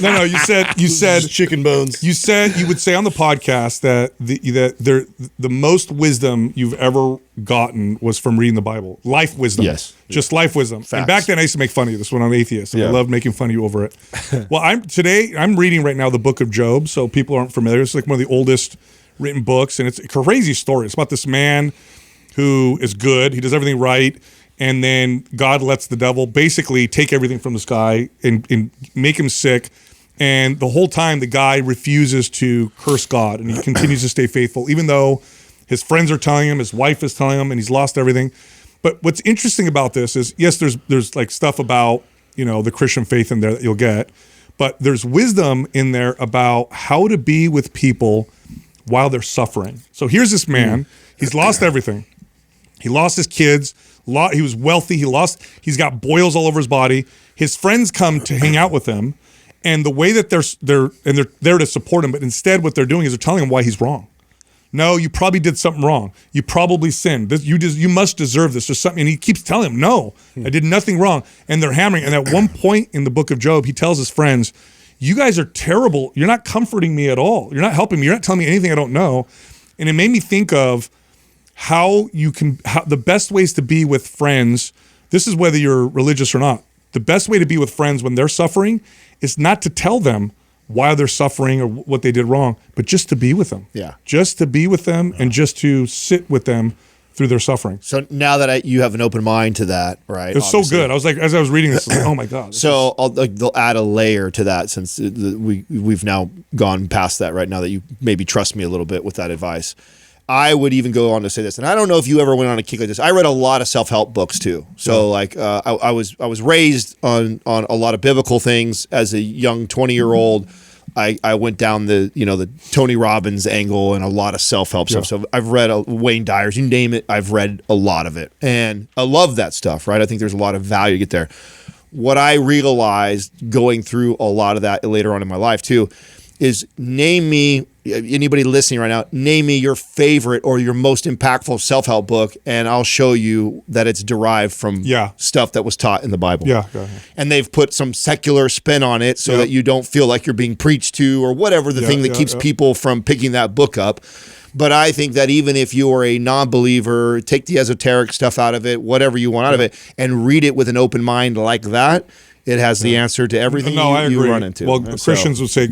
No, you said Just chicken bones. you would say on the podcast that the most wisdom you've ever gotten was from reading the Bible. Life wisdom. Yes. Just life wisdom. Facts. And back then I used to make fun of you. This when I'm atheist. And I love making fun of you over it. Well, I'm reading right now the book of Job, so people aren't familiar. It's like one of the oldest written books, and it's a crazy story. It's about this man who is good. He does everything right. And then God lets the devil basically take everything from this guy and make him sick. And the whole time the guy refuses to curse God, and he continues to stay faithful, even though his friends are telling him, his wife is telling him, and he's lost everything. But what's interesting about this is, yes, there's like stuff about, the Christian faith in there that you'll get, but there's wisdom in there about how to be with people while they're suffering. So here's this man, he's lost everything. He lost his kids, he was wealthy, he's got boils all over his body. His friends come to hang out with him, and the way that they're there to support him, but instead what they're doing is they're telling him why he's wrong. No, you probably did something wrong. You probably sinned. You must deserve this or something. And he keeps telling him, no, I did nothing wrong. And they're hammering. And at one point in the book of Job, he tells his friends, you guys are terrible. You're not comforting me at all. You're not helping me. You're not telling me anything I don't know. And it made me think of how the best ways to be with friends. This is whether you're religious or not. The best way to be with friends when they're suffering is not to tell them why they're suffering or what they did wrong, but just to be with them. Yeah. Just to be with them and just to sit with them through their suffering. So now that you have an open mind to that, right? It's so good. I was like, as I was reading this, I was like, oh my God. So they'll add a layer to that, since we've now gone past that right now, that you maybe trust me a little bit with that advice. I would even go on to say this, and I don't know if you ever went on a kick like this. I read a lot of self-help books too. So I was raised on a lot of biblical things as a young 20-year-old. I went down the Tony Robbins angle and a lot of self-help stuff. So I've read Wayne Dyer's, you name it, I've read a lot of it. And I love that stuff, right? I think there's a lot of value to get there. What I realized going through a lot of that later on in my life too is, name me, anybody listening right now, name me your favorite or your most impactful self-help book, and I'll show you that it's derived from stuff that was taught in the Bible. Yeah. And they've put some secular spin on it so that you don't feel like you're being preached to or whatever the thing that keeps people from picking that book up. But I think that even if you're a non-believer, take the esoteric stuff out of it, whatever you want out of it, and read it with an open mind like that, it has the answer to everything you run into. Well, Christians would say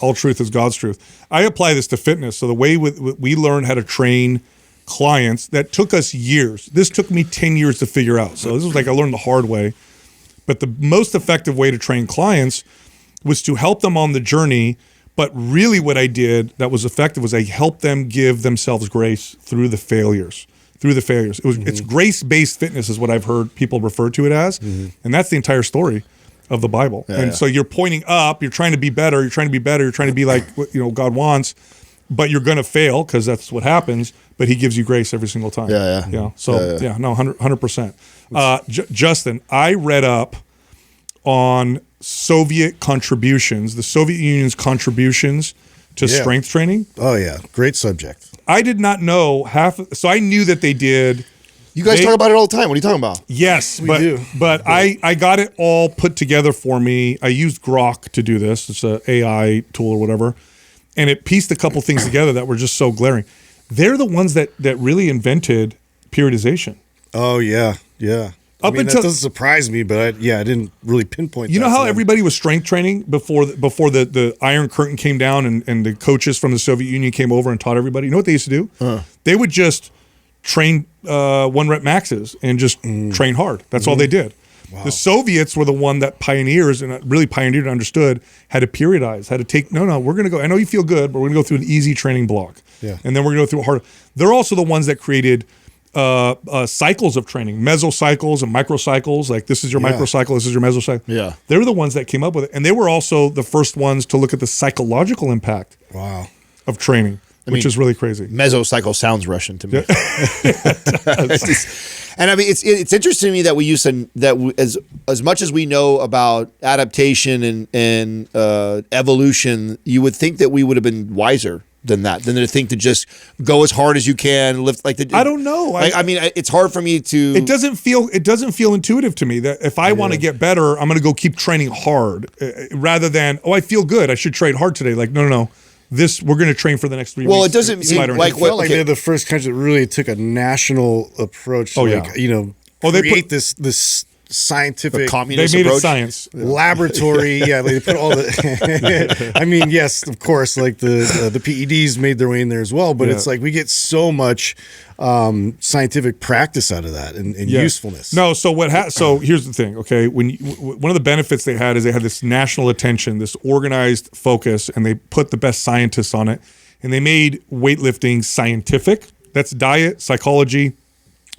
all truth is God's truth. I apply this to fitness. So the way we learned how to train clients, that took us years. This took me 10 years to figure out. So this was like I learned the hard way. But the most effective way to train clients was to help them on the journey. But really what I did that was effective was I helped them give themselves grace through the failures. It's grace-based fitness is what I've heard people refer to it as. And that's the entire story of the Bible. So you're pointing up, you're trying to be better, you're trying to be like what God wants, but you're going to fail because that's what happens, but he gives you grace every single time. So 100%. Justin, I read up on Soviet contributions, the Soviet Union's contributions to strength training. Oh yeah, great subject. I did not know so I knew that they did. You guys talk about it all the time. What are you talking about? Yes, we do. But I got it all put together for me. I used Grok to do this. It's an AI tool or whatever. And it pieced a couple things together that were just so glaring. They're the ones that really invented periodization. Oh, yeah. That doesn't surprise me, but I didn't really pinpoint that. You know how everybody was strength training before the Iron Curtain came down and the coaches from the Soviet Union came over and taught everybody? You know what they used to do? They would just train 1 rep maxes and just train hard. That's all they did. Wow. The Soviets were the one that pioneered and understood how to periodize, how to take, we're going to go, I know you feel good, but we're going to go through an easy training block. Yeah. And then we're going to go through a hard. They're also the ones that created cycles of training, mesocycles and microcycles. Like this is your microcycle, this is your mesocycle. Yeah. They were the ones that came up with it. And they were also the first ones to look at the psychological impact of training, which is really crazy. Mesocycle sounds Russian to me. And I mean, it's interesting to me that we use as much as we know about adaptation and evolution, you would think that we would have been wiser than to think to just go as hard as you can, lift like the. I don't know. I mean, it's hard for me to. It doesn't feel intuitive to me that if I want to get better, I'm going to go keep training hard rather than I feel good, I should train hard today. Like no. We're going to train for the next 3 weeks. Well, it doesn't seem like they're the first country that really took a national approach. They create this scientific communist they made approach. It science laboratory. They put all the. I mean, yes, of course, like the PEDs made their way in there as well. But it's like we get so much scientific practice out of that and usefulness. No, so so here's the thing. Okay, one of the benefits they had is they had this national attention, this organized focus, and they put the best scientists on it, and they made weightlifting scientific. That's diet, psychology,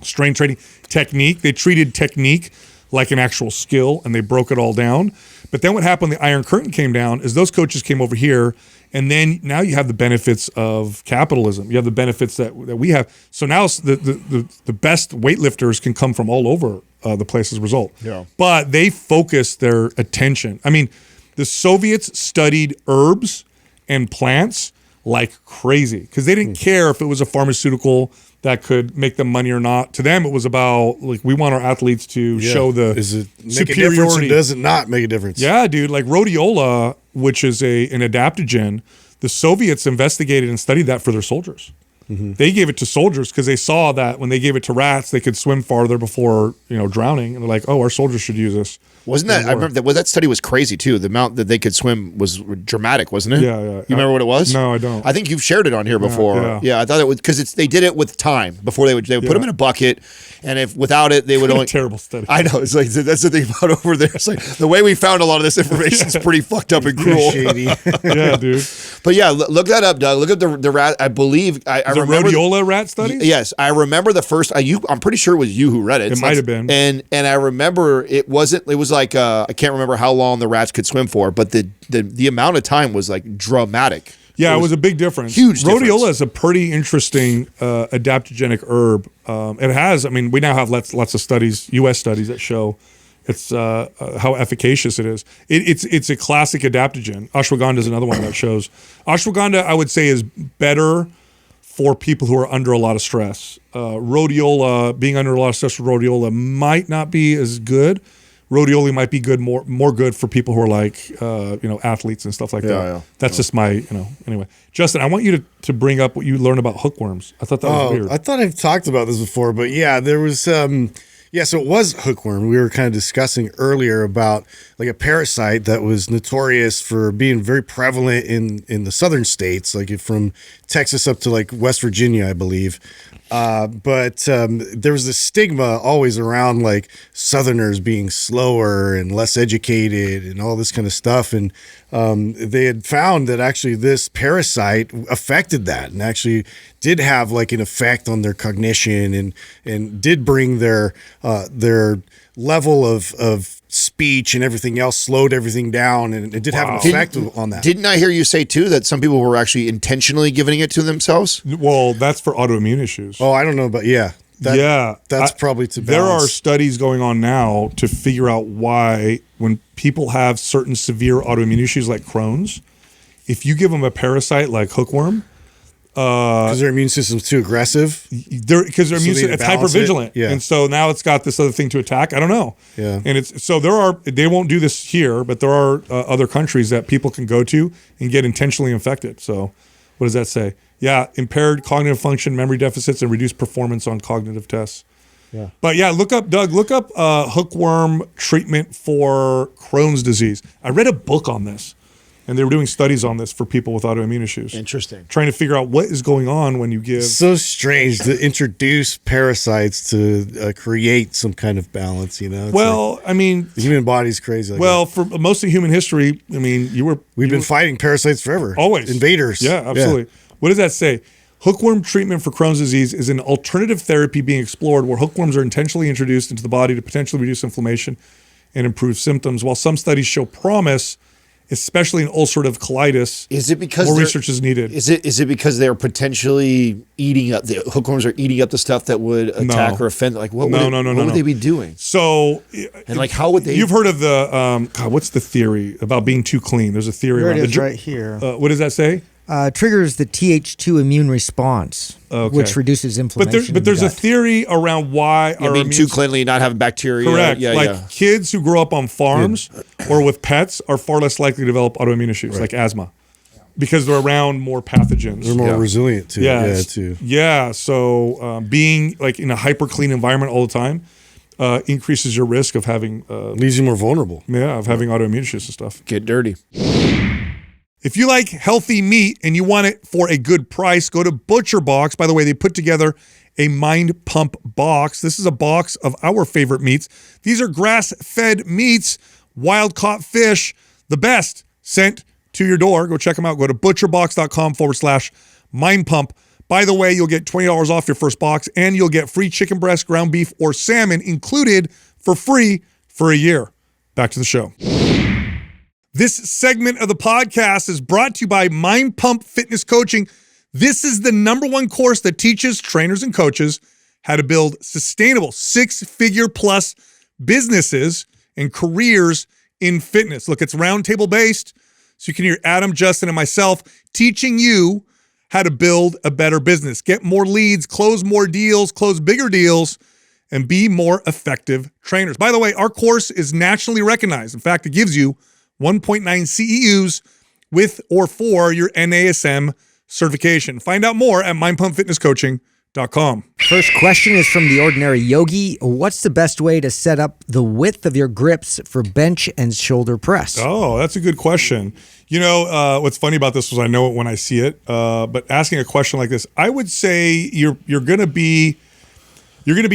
strength training, technique. They treated technique like an actual skill, and they broke it all down. But then what happened, the Iron Curtain came down, is those coaches came over here, and then now you have the benefits of capitalism. You have the benefits that we have. So now the best weightlifters can come from all over the place as a result. Yeah. But they focused their attention. I mean, the Soviets studied herbs and plants like crazy because they didn't care if it was a pharmaceutical that could make them money or not. To them, it was about, like, we want our athletes to show the Does it make superiority. a difference or does it not make a difference? Yeah, dude. Like rhodiola, which is an adaptogen, the Soviets investigated and studied that for their soldiers. They gave it to soldiers because they saw that when they gave it to rats, they could swim farther before drowning. And they're like, oh, our soldiers should use this. Wasn't that? I remember that study was crazy too. The amount that they could swim was dramatic, wasn't it? Yeah. You remember what it was? No, I don't. I think you've shared it on here before. Yeah. I thought it was because they did it with time before they would put them in a bucket, and if without it they would only terrible study. I know, it's like that's the thing about over there. It's like the way we found a lot of this information is pretty fucked up and cruel. Shady. Yeah, dude. But yeah, look that up, Doug. Look up the rat. I believe I The remember rhodiola rat studies? Yes, I remember the first. I'm pretty sure it was you who read it. It might have been. And I remember it wasn't. It was like I can't remember how long the rats could swim for, but the amount of time was like dramatic. Yeah, it was a big difference. Huge difference. Rhodiola is a pretty interesting adaptogenic herb. It has, we now have lots of studies, U.S. studies that show it's how efficacious it is. It's a classic adaptogen. Ashwagandha is another one that shows. Ashwagandha, I would say, is better for people who are under a lot of stress. Rhodiola, being under a lot of stress with rhodiola might not be as good. Rhodiola might be good, more good for people who are like, athletes and stuff like that. Yeah. That's just my, anyway. Justin, I want you to bring up what you learned about hookworms. I thought that was weird. I thought I've talked about this before, but yeah, there was, so it was hookworm. We were kind of discussing earlier about like a parasite that was notorious for being very prevalent in the southern states, like from Texas up to like West Virginia, I believe. But there was this stigma always around like Southerners being slower and less educated and all this kind of stuff. And they had found that actually this parasite affected that and actually did have like an effect on their cognition and did bring their level of speech and everything else, slowed everything down, and it did have an effect on that. Didn't I hear you say too that some people were actually intentionally giving it to themselves? Well, that's for autoimmune issues. Oh, I don't know, but that's probably to balance. There are studies going on now to figure out why when people have certain severe autoimmune issues like Crohn's, if you give them a parasite like hookworm, because their immune system's too aggressive. Because their immune system, it's hypervigilant, and so now it's got this other thing to attack. I don't know. Yeah, and they won't do this here, but there are other countries that people can go to and get intentionally infected. So, what does that say? Yeah, impaired cognitive function, memory deficits, and reduced performance on cognitive tests. Yeah, but yeah, look up hookworm treatment for Crohn's disease. I read a book on this. And they were doing studies on this for people with autoimmune issues. Interesting. Trying to figure out what is going on when you give. So strange to introduce parasites to create some kind of balance, It's the human body's crazy. For most of human history, we've been fighting parasites forever. Always. Invaders. Yeah, absolutely. Yeah. What does that say? Hookworm treatment for Crohn's disease is an alternative therapy being explored where hookworms are intentionally introduced into the body to potentially reduce inflammation and improve symptoms. While some studies show promise, especially in ulcerative colitis, is it because more research is needed? Is it because they're potentially eating up the hookworms are eating up the stuff that would attack or offend? Like what would they be doing? So, and like how would they? You've heard of the what's the theory about being too clean? There's a theory Here around it is right here. What does that say? Triggers the Th2 immune response, which reduces inflammation. But there's a theory around why being too cleanly, not having bacteria. Correct. Kids who grow up on farms or with pets are far less likely to develop autoimmune issues like asthma because they're around more pathogens. They're more resilient to it. Yeah. So being like in a hyper clean environment all the time increases your risk of having leaves you more vulnerable. Yeah, of having autoimmune issues and stuff. Get dirty. If you like healthy meat and you want it for a good price, go to Butcher Box. By the way, they put together a Mind Pump box. This is a box of our favorite meats. These are grass-fed meats, wild-caught fish, the best, sent to your door. Go check them out. Go to butcherbox.com/Mind Pump. By the way, you'll get $20 off your first box, and you'll get free chicken breast, ground beef, or salmon included for free for a year. Back to the show. This segment of the podcast is brought to you by Mind Pump Fitness Coaching. This is the #1 course that teaches trainers and coaches how to build sustainable 6-figure plus businesses and careers in fitness. Look, it's roundtable based, so you can hear Adam, Justin, and myself teaching you how to build a better business, get more leads, close more deals, close bigger deals, and be more effective trainers. By the way, our course is nationally recognized. In fact, it gives you 1.9 CEUs with or for your NASM certification. Find out more at mindpumpfitnesscoaching.com. First question is from the Ordinary Yogi. What's the best way to set up the width of your grips for bench and shoulder press? Oh, that's a good question. You know, what's funny about this was I know it when I see it, but asking a question like this, I would say you're going to be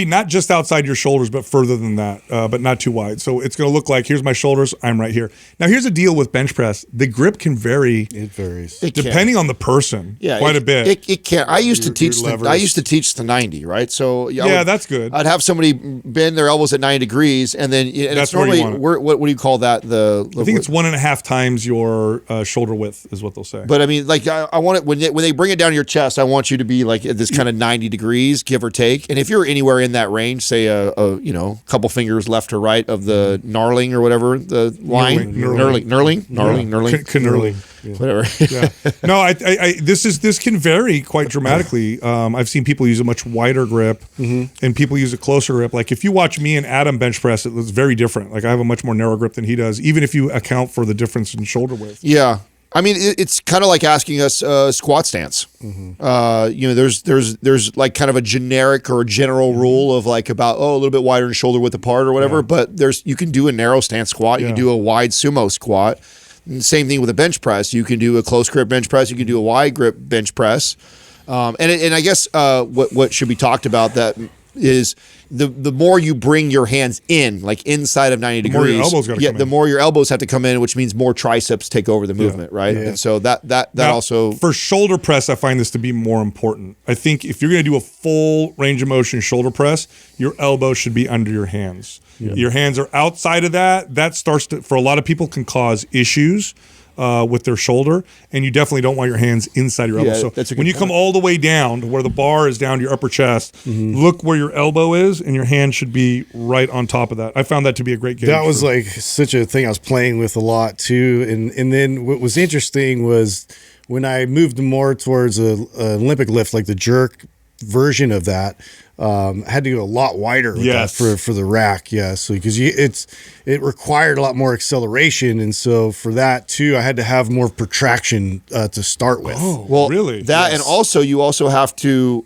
not just outside your shoulders, but further than that, but not too wide. So it's going to look like, here's my shoulders, I'm right here. Now, here's the deal with bench press. The grip can vary. It varies. Depending on the person, quite a bit. It can. I used to teach the 90, right? So that's good. I'd have somebody bend their elbows at 90 degrees, and then That's it's normally, where you what do you call that? I think it's 1.5 times your shoulder width is what they'll say. But I mean, like I want it when they bring it down to your chest, I want you to be like at this kind of 90 degrees, give or take. And if you're anywhere in that range, say a couple fingers left or right of the knurling or whatever the line, knurling, whatever. Yeah. No, this can vary quite dramatically. I've seen people use a much wider grip, and people use a closer grip. Like if you watch me and Adam bench press, it was very different. Like I have a much more narrow grip than he does, even if you account for the difference in shoulder width. Yeah. I mean, it's kind of like asking us squat stance. There's like kind of a generic or a general rule of like about a little bit wider in shoulder width apart or whatever. But you can do a narrow stance squat, you can do a wide sumo squat. And same thing with a bench press. You can do a close grip bench press. You can do a wide grip bench press. And I guess what should be talked about that is the more you bring your hands in, like inside of 90 degrees, the more your elbows have to come in, which means more triceps take over the movement, right? Yeah. And so that now, also for shoulder press, I find this to be more important. I think if you're going to do a full range of motion shoulder press, your elbow should be under your hands. Yeah. Your hands are outside of that. That starts to, for a lot of people, can cause issues with their shoulder, and you definitely don't want your hands inside your elbow. So when you come all the way down to where the bar is down to your upper chest, look where your elbow is, and your hand should be right on top of that. I found that to be a great gauge. That was like such a thing I was playing with a lot too. And then what was interesting was when I moved more towards an Olympic lift, like the jerk version of that, I had to go a lot wider with that for the rack. So because it required a lot more acceleration, and so for that too, I had to have more protraction to start with. Oh, well, really? That and also you also have to.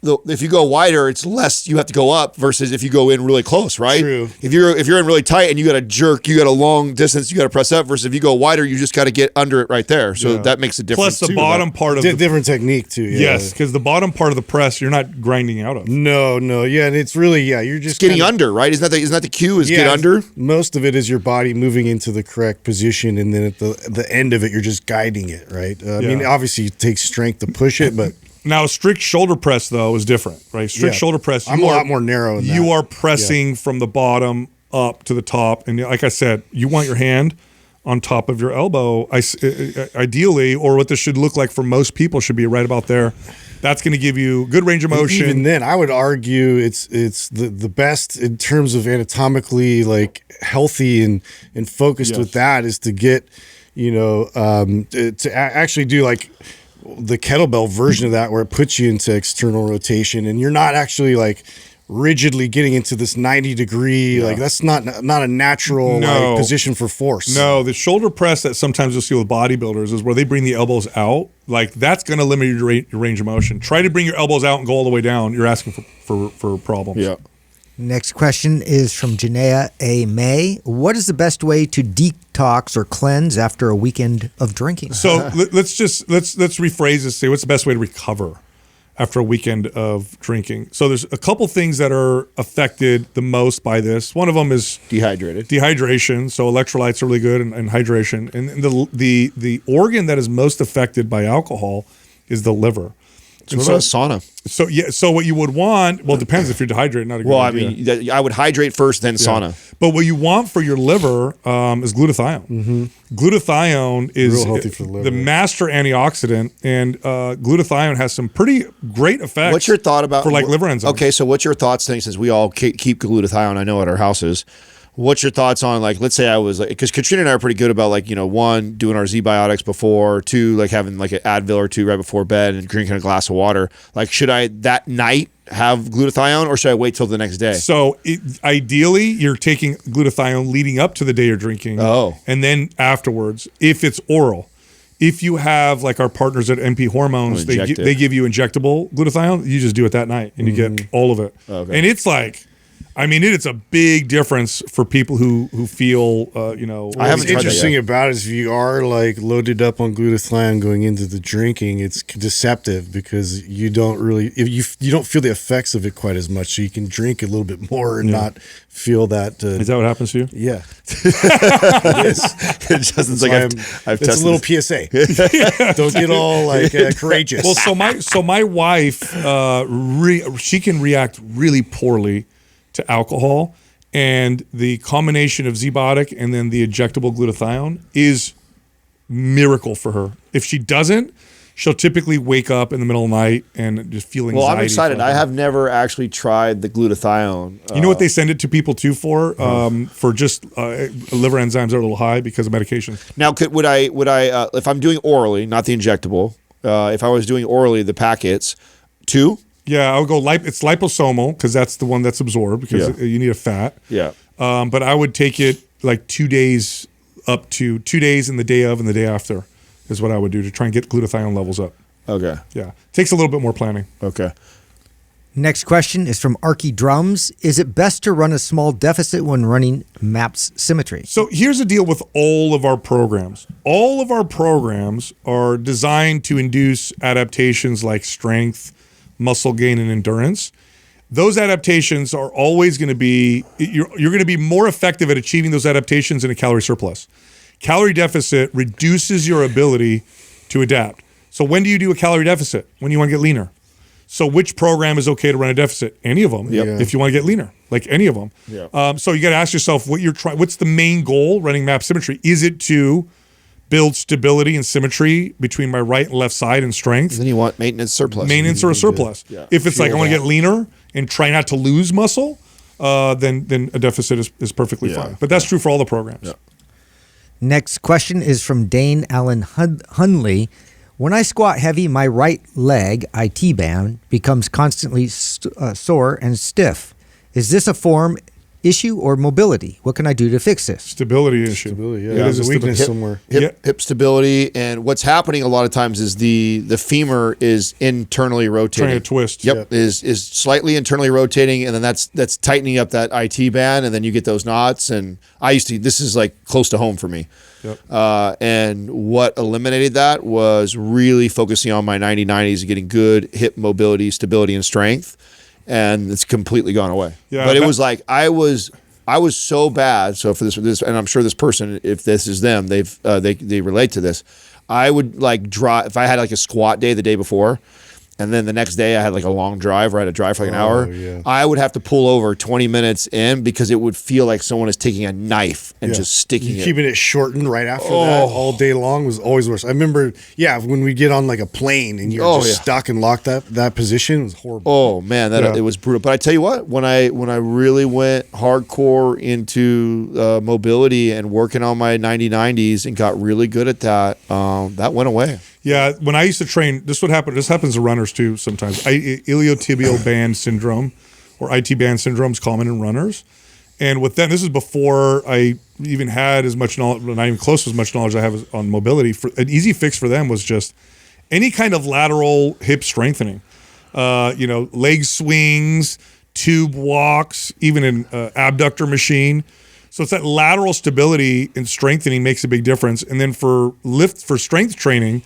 If you go wider, it's less you have to go up versus if you go in really close, right? True. If you're in really tight and you got to jerk, you got a long distance, you got to press up. Versus if you go wider, you just got to get under it right there. So that makes a difference. Plus the bottom part of different technique too. Yeah. Yes, because the bottom part of the press you're not grinding out of. No, yeah, and it's really you're just getting under, right? Isn't that the cue? Is get under? Most of it is your body moving into the correct position, and then at the end of it, you're just guiding it, right? I mean, obviously, it takes strength to push it, but. Now, strict shoulder press, though, is different, right? Strict shoulder press, I'm a lot more narrow in that. You are pressing from the bottom up to the top. And like I said, you want your hand on top of your elbow, ideally, or what this should look like for most people should be right about there. That's going to give you good range of motion. Even then, I would argue it's the best in terms of anatomically like healthy and focused with that is to get, to actually do like the kettlebell version of that where it puts you into external rotation and you're not actually like rigidly getting into this 90 degree like that's not a natural like, position for force. No, the shoulder press that sometimes you'll see with bodybuilders is where they bring the elbows out. Like that's going to limit your range of motion. Try to bring your elbows out and go all the way down. You're asking for problems. Yeah. Next question is from Janaea A. May. What is the best way to detox or cleanse after a weekend of drinking? So let's rephrase this. Say, what's the best way to recover after a weekend of drinking? So there's a couple things that are affected the most by this. One of them is dehydration. So electrolytes are really good and hydration. And the organ that is most affected by alcohol is the liver. So what about sauna? So yeah, so what you would want, well, it depends if you're dehydrated, not a good Well, I idea. mean, I would hydrate first, then sauna. But what you want for your liver is glutathione. Glutathione is Real healthy for the liver. the master antioxidant, and glutathione has some pretty great effects. What's your thought about for like liver enzymes? Okay, so what's your thoughts? Since we all keep glutathione, I know at our houses. What's your thoughts on, like, let's say I was like, because Katrina and I are pretty good about, like, you know, one, doing our Z-biotics before, two, like having like an Advil or two right before bed and drinking a glass of water. Like, should I that night have glutathione, or should I wait till the next day? So ideally, you're taking glutathione leading up to the day you're drinking. Oh. And then afterwards, if it's oral. If you have, like our partners at MP Hormones, they give you injectable glutathione, you just do it that night and you get all of it. Okay. And it's like, I mean, it's a big difference for people who feel, you know. I haven't What's tried that interesting yet. about it is if you are like loaded up on glutathione going into the drinking, it's deceptive because you don't really, if you don't feel the effects of it quite as much. So you can drink a little bit more and not feel that. Is that what happens to you? Yeah. Justin's like, I've It's tested a little this. PSA. Don't get all like courageous. Well, so my wife, she can react really poorly to alcohol, and the combination of Z-Biotic and then the injectable glutathione is miracle for her. If she doesn't, she'll typically wake up in the middle of the night and just feel anxiety. Well, I'm excited. I have never actually tried the glutathione. You know what they send it to people too for just liver enzymes that are a little high because of medication. Now, would I if I'm doing orally, not the injectable, if I was doing orally the packets, 2? Yeah, I would go it's liposomal because that's the one that's absorbed because you need a fat. Yeah. But I would take it like 2 days up to 2 days in the day of and the day after is what I would do to try and get glutathione levels up. Okay. Yeah. Takes a little bit more planning. Okay. Next question is from Arky Drums. Is it best to run a small deficit when running MAPS Symmetry? So here's the deal with all of our programs. All of our programs are designed to induce adaptations like strength, muscle gain, and endurance. Those adaptations are always going to be, you're going to be more effective at achieving those adaptations in a calorie surplus. Calorie deficit reduces your ability to adapt. So when do you do a calorie deficit? When you want to get leaner. So which program is okay to run a deficit? Any of them, if you want to get leaner, like any of them. Yeah. So you got to ask yourself what's the main goal running MAPS Symmetry? Is it to build stability and symmetry between my right and left side and strength? Then you want maintenance surplus. Maintenance or a surplus. Yeah. If it's like I want to get leaner and try not to lose muscle, then a deficit is perfectly fine. But that's true for all the programs. Yeah. Next question is from Dane Allen Hunley. When I squat heavy, my right leg, IT band, becomes constantly sore and stiff. Is this a form issue or mobility? What can I do to fix this? Stability issue. Stability, It is there's a weakness somewhere. Hip stability, and what's happening a lot of times is the femur is internally rotating. Trying to twist. Yep, is slightly internally rotating, and then that's tightening up that IT band, and then you get those knots. And this is like close to home for me. Yep. And what eliminated that was really focusing on my 90-90s and getting good hip mobility, stability, and strength. And it's completely gone away. Yeah, but it was like I was so bad. So for this, and I'm sure this person, if this is them, they relate to this. I would like drive if I had like a squat day the day before, and then the next day I had like a long drive, or I had to drive for like an hour. Yeah. I would have to pull over 20 minutes in because it would feel like someone is taking a knife and just sticking it. Keeping it shortened right after that all day long was always worse. I remember, when we get on like a plane and you're stuck and locked up, that position was horrible. Oh man, it was brutal. But I tell you what, when I really went hardcore into mobility and working on my 90-90s and got really good at that, that went away. Yeah, when I used to train, this would happen. This happens to runners too sometimes. Iliotibial band syndrome, or IT band syndrome, is common in runners. And with them, this is before I even had as much knowledge, not even close to as much knowledge I have on mobility. An easy fix for them was just any kind of lateral hip strengthening. Leg swings, tube walks, even an abductor machine. So it's that lateral stability and strengthening makes a big difference. And then for strength training,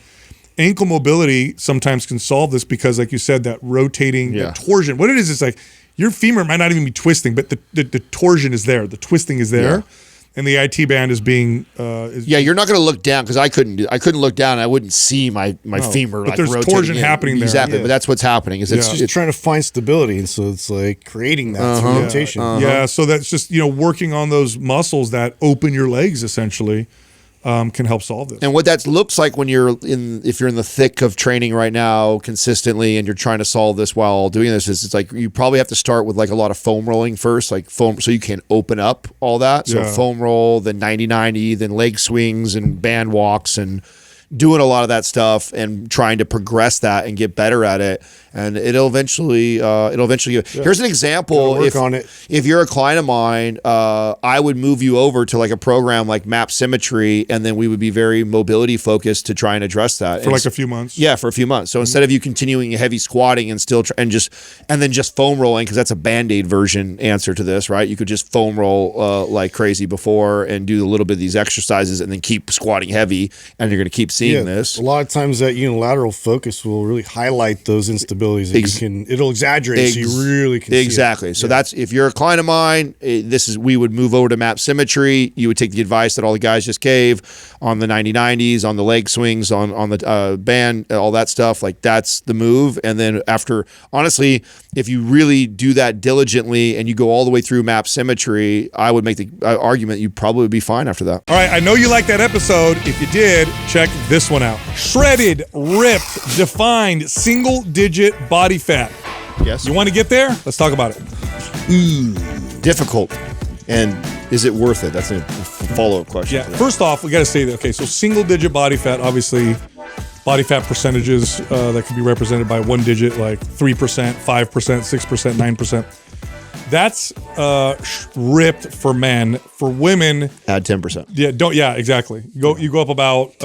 ankle mobility sometimes can solve this because, like you said, that rotating, that torsion. What it is like your femur might not even be twisting, but the torsion is there. The twisting is there. and the IT band is being Yeah, you're not going to look down because I couldn't look down. And I wouldn't see my femur. but like there's rotating torsion in. happening there. Exactly, Yeah. but that's what's happening. Is It's just trying to find stability, and so it's like creating that through rotation. Yeah, so that's just working on those muscles that open your legs essentially can help solve this. And what that looks like when if you're in the thick of training right now consistently and you're trying to solve this while doing this is it's like you probably have to start with like a lot of foam rolling first, like foam, so you can open up all that. So Yeah. foam roll, then 90-90, then leg swings and band walks and doing a lot of that stuff and trying to progress that and get better at it. And it'll eventually here's an example. Gotta work on it. If you're a client of mine, I would move you over to like a program like MAPS Symmetry, and then we would be very mobility focused to try and address that for like a few months. Yeah, for a few months. So instead of you continuing heavy squatting and still and then just foam rolling, because that's a Band-Aid version answer to this, right? You could just foam roll like crazy before and do a little bit of these exercises and then keep squatting heavy, and you're going to keep seeing this. A lot of times that unilateral focus will really highlight those instabilities. And it'll exaggerate so you really can exactly. see it. So that's, if you're a client of mine, we would move over to MAPS Symmetry. You would take the advice that all the guys just gave on the 90-90s, on the leg swings, on the band, all that stuff. Like that's the move. And then after, honestly, if you really do that diligently and you go all the way through MAPS Symmetry, I would make the argument you probably would be fine after that. All right, I know you liked that episode. If you did, check this one out. Shredded, ripped, defined, single-digit body fat. Yes. You want to get there? Let's talk about it. Difficult. And is it worth it? That's a follow-up question. Yeah, to that. first off, we got to say that, okay, so single-digit body fat, obviously, body fat percentages that can be represented by one digit, like 3%, 5%, 6%, 9%. That's ripped for men. For women, Add 10%. exactly. You go up about